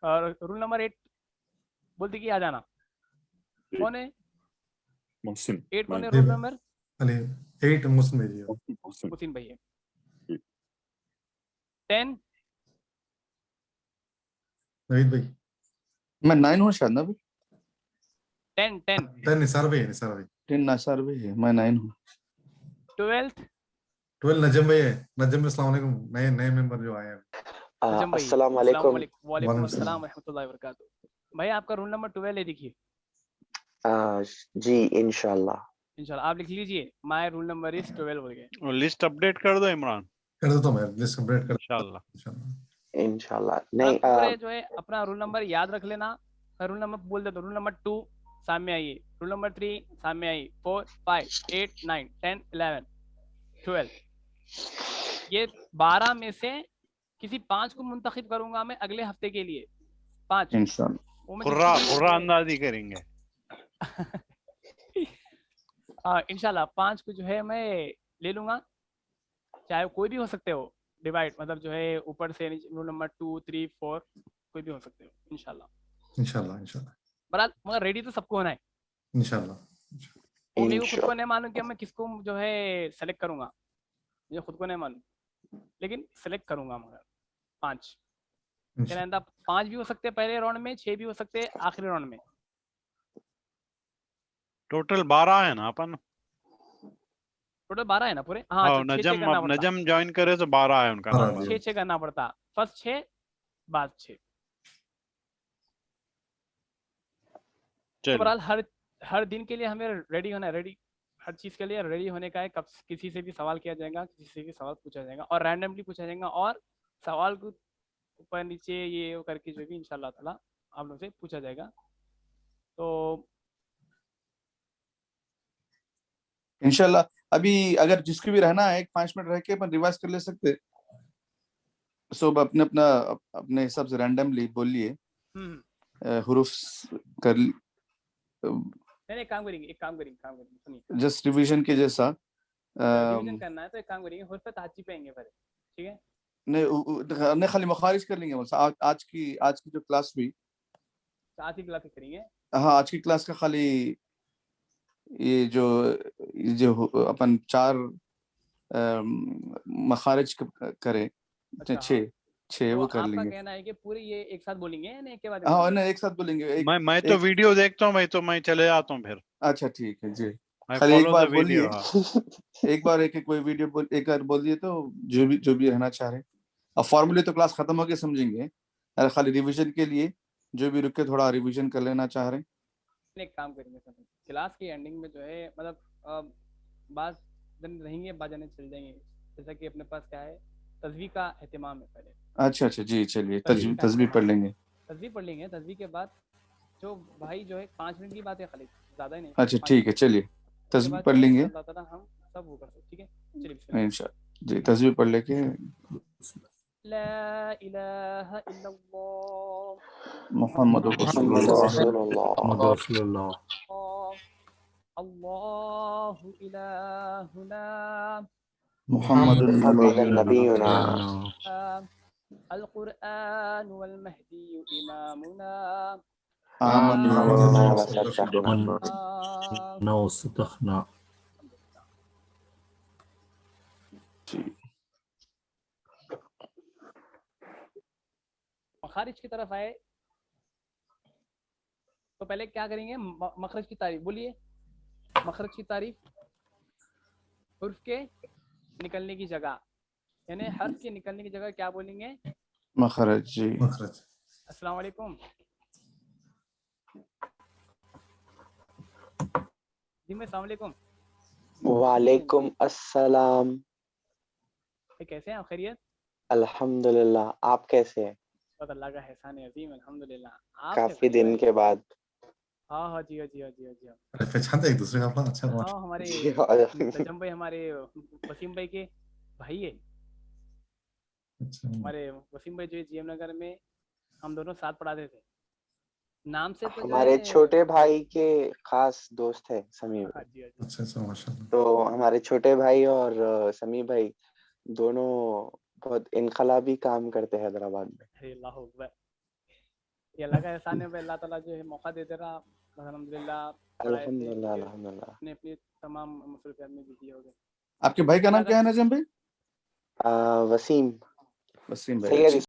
और रूल नंबर 8 बोलते कि आ जाना। कौन है मोहसिन 8? कौन है जी रूल भाई। नंबर? अली 8 मुस्लिम भेजिए। मोहसिन मुसीन भाई है। जी। 10 नवीद भाई। मैं 9 हूँ शायद ना भाई। 10 10 निसार भाई है, निसार भाई। 10 नासार भाई है, मैं 9 हूँ। 12 12 नजम भाई है। नजम भाई अस्सलाम वालेकुम, नए नए मेंबर जो आए हैं। नजम भाई। अस्सलाम अस्सलाम वालेकुम। वालेकुम। वालेकुम अस्सलाम व रहमतुल्लाहि व बरकातुहू। भाई आपका रूल नंबर 12 है, देखिए जी इंशाल्लाह। इंशाल्लाह आप लिख लीजिए, माय रूल नंबर इज 12 बोल के। लिस्ट अपडेट कर दो इमरान कर देता हूं मैं, लिस्ट अपडेट कर इंशाल्लाह। इंशाल्लाह। इंशाल्लाह आप नहीं पूरे जो है अपना रूल नंबर याद रख लेना। मैं रूल नंबर बोल देता हूँ। रूल नंबर 2 सामने आइए, रूल नंबर 3 सामने आइए, 4 5 8 9 10 11 12। ये 12 में से किसी 5 को मुंतखब करूंगा मैं अगले हफ्ते के लिए। 5 इंशाल्लाह। वो मैं खुर्रा जिसको भी खुर्रा अंदाजी करेंगे। इंशाल्लाह 5 को जो है मैं ले लूंगा, चाहे कोई भी हो सकते हो डिवाइड, मतलब जो है ऊपर से रूल नंबर 2 3 4 कोई भी हो सकते हो इंशाल्लाह। इंशाल्लाह इंशाल्लाह बहरहाल मगर रेडी तो सबको होना है। इंशाल्लाह। वो मेरे को खुद को इंशाल्लाह नहीं मालूम कि मैं किसको जो है सेलेक्ट करूंगा, मुझे खुद को नहीं मालूम, लेकिन सेलेक्ट करूंगा। मगर 5 इंशाल्लाह। 5 भी हो सकते हैं पहले राउंड में, 6 भी हो सकते हैं आखिरी राउंड में। टोटल 12 है ना अपन? टोटल 12 है ना पूरे? हाँ हाँ, 6 नजम करना अब पड़ता। नजम ज्वाइन करे तो 12 है उनका हाँ, नंबर। 6 करना पड़ता, फर्स्ट 6 बाद 6। तो चलो बहरहाल हर दिन के लिए हमें रेडी होना है, रेडी हर चीज़ के लिए रेडी होने का है। कब किसी से भी सवाल किया जाएगा, किसी से भी सवाल पूछा जाएगा, और रैंडमली पूछा जाएगा, और सवाल को ऊपर नीचे ये वो करके जो भी इंशाल्लाह ताला आप लोग से पूछा जाएगा। तो इंशाल्लाह अभी अगर जिसको भी रहना है 5 मिनट रह के अपन रिवाइज कर ले सकते हैं। सब अपने अपने हिसाब से रैंडमली बोलिए, हुरूफ कर नहीं एक काम करेंगे, सुनिए, जस्ट रिवीजन के जैसा। रिवीजन करना है तो एक काम करेंगे, हुर्फ़े ताजी पे आएंगे पहले, ठीक है? नहीं खाली मखारिज कर लेंगे बस। आज की जो क्लास हुई, साथ ही क्लास करेंगे। हाँ आज की क्लास का खाली ये जो अपन 4 मखारिज करे, अच्छा, 6 तो वो कर आपका लेंगे। कहना है कि पूरे ये एक साथ बोलेंगे या एक के बाद हाँ ना एक साथ बोलेंगे। मैं तो वीडियो देखता हूँ भाई, तो मैं चले जाता हूँ फिर। अच्छा ठीक है जी। I खाली एक follow बार the बोलिए, video, एक बार एक कोई वीडियो एक बार बोल दिए तो जो भी रहना चाह रहे। अब फॉर्मूले तो क्लास खत्म हो गए समझेंगे, अरे खाली रिवीजन के लिए जो भी रुके थोड़ा रिवीजन कर लेना चाह रहे। एक काम करेंगे सर, क्लास की एंडिंग में जो है मतलब बात दिन रहेंगे, बाजाने चल जाएंगे। जैसा कि अपने पास क्या है, तस्वीर का एहतमाम है पहले। अच्छा जी चलिए तस्वीर पढ़ लेंगे। तस्वीर पढ़ लेंगे, तस्वीर के बाद जो भाई जो है 5 मिनट की बात है खाली, ज़्यादा ही नहीं। अच्छा ठीक है चलिए तस्वीर पढ़ लेंगे सब वो करते, ठीक है? चलिए इंशाल्लाह जी, तस्वीर पढ़ लेके ला इलाहा इल्लल्लाह मुहम्मद रसूलुल्लाह अल्लाहु इलाहुना मुहम्मदुन नबियुना अल कुरआन वल महदी इमामुना आमन्ना व सद्दक़ना। वसदखना। जी मखारिज की तरफ आए तो पहले क्या करेंगे, मखरज की तारीफ बोलिए। मखरज की तारीफ, हुर्फ के निकलने की जगह, यानी हर्फ के निकलने की जगह क्या बोलेंगे? मखरज। जी मखरज। अस्सलाम वालेकुम जी, मैं अस्सलाम वालेकुम। वालेकुम अस्सलाम। कैसे हैं आप? खैरियत? अल्हम्दुलिल्लाह, आप कैसे हैं? बस अल्लाह का एहसान है अजीम, अल्हम्दुलिल्लाह। आप काफी कैसे दिन हैं? के बाद। हाँ हाँ जी, हाँ जी, हाँ जी, हाँ जी, हाँ। अरे पहचानते एक दूसरे को आप लोग? अच्छा हुआ। हाँ, हमारे जी हाँ। तजम भाई, हमारे वसीम भाई के भाई है। अच्छा। हमारे वसीम भाई जो है जीएम नगर में, हम दोनों साथ पढ़ाते थे। नाम से तो जो हमारे है, छोटे भाई के खास दोस्त है समीर। हाँ जी, हाँ जी। अच्छा अच्छा, माशाल्लाह। तो हमारे छोटे भाई और समीर भाई दोनों बहुत इनकलाबी काम करते हैं हैदराबाद में। अरे अल्लाह अकबर, ये अल्लाह का एहसान है भाई, अल्लाह ताला जो है मौका दे दे रहा। अल्हम्दुलिल्लाह पढ़ाए थे, अल्हम्दुलिल्लाह अल्हम्दुलिल्लाह। अपने अपने तमाम मसरूफियत में बिजी हो गए। आपके भाई का नाम क्या है नजम भाई? वसीम। वसीम भाई। सैयद अच्छी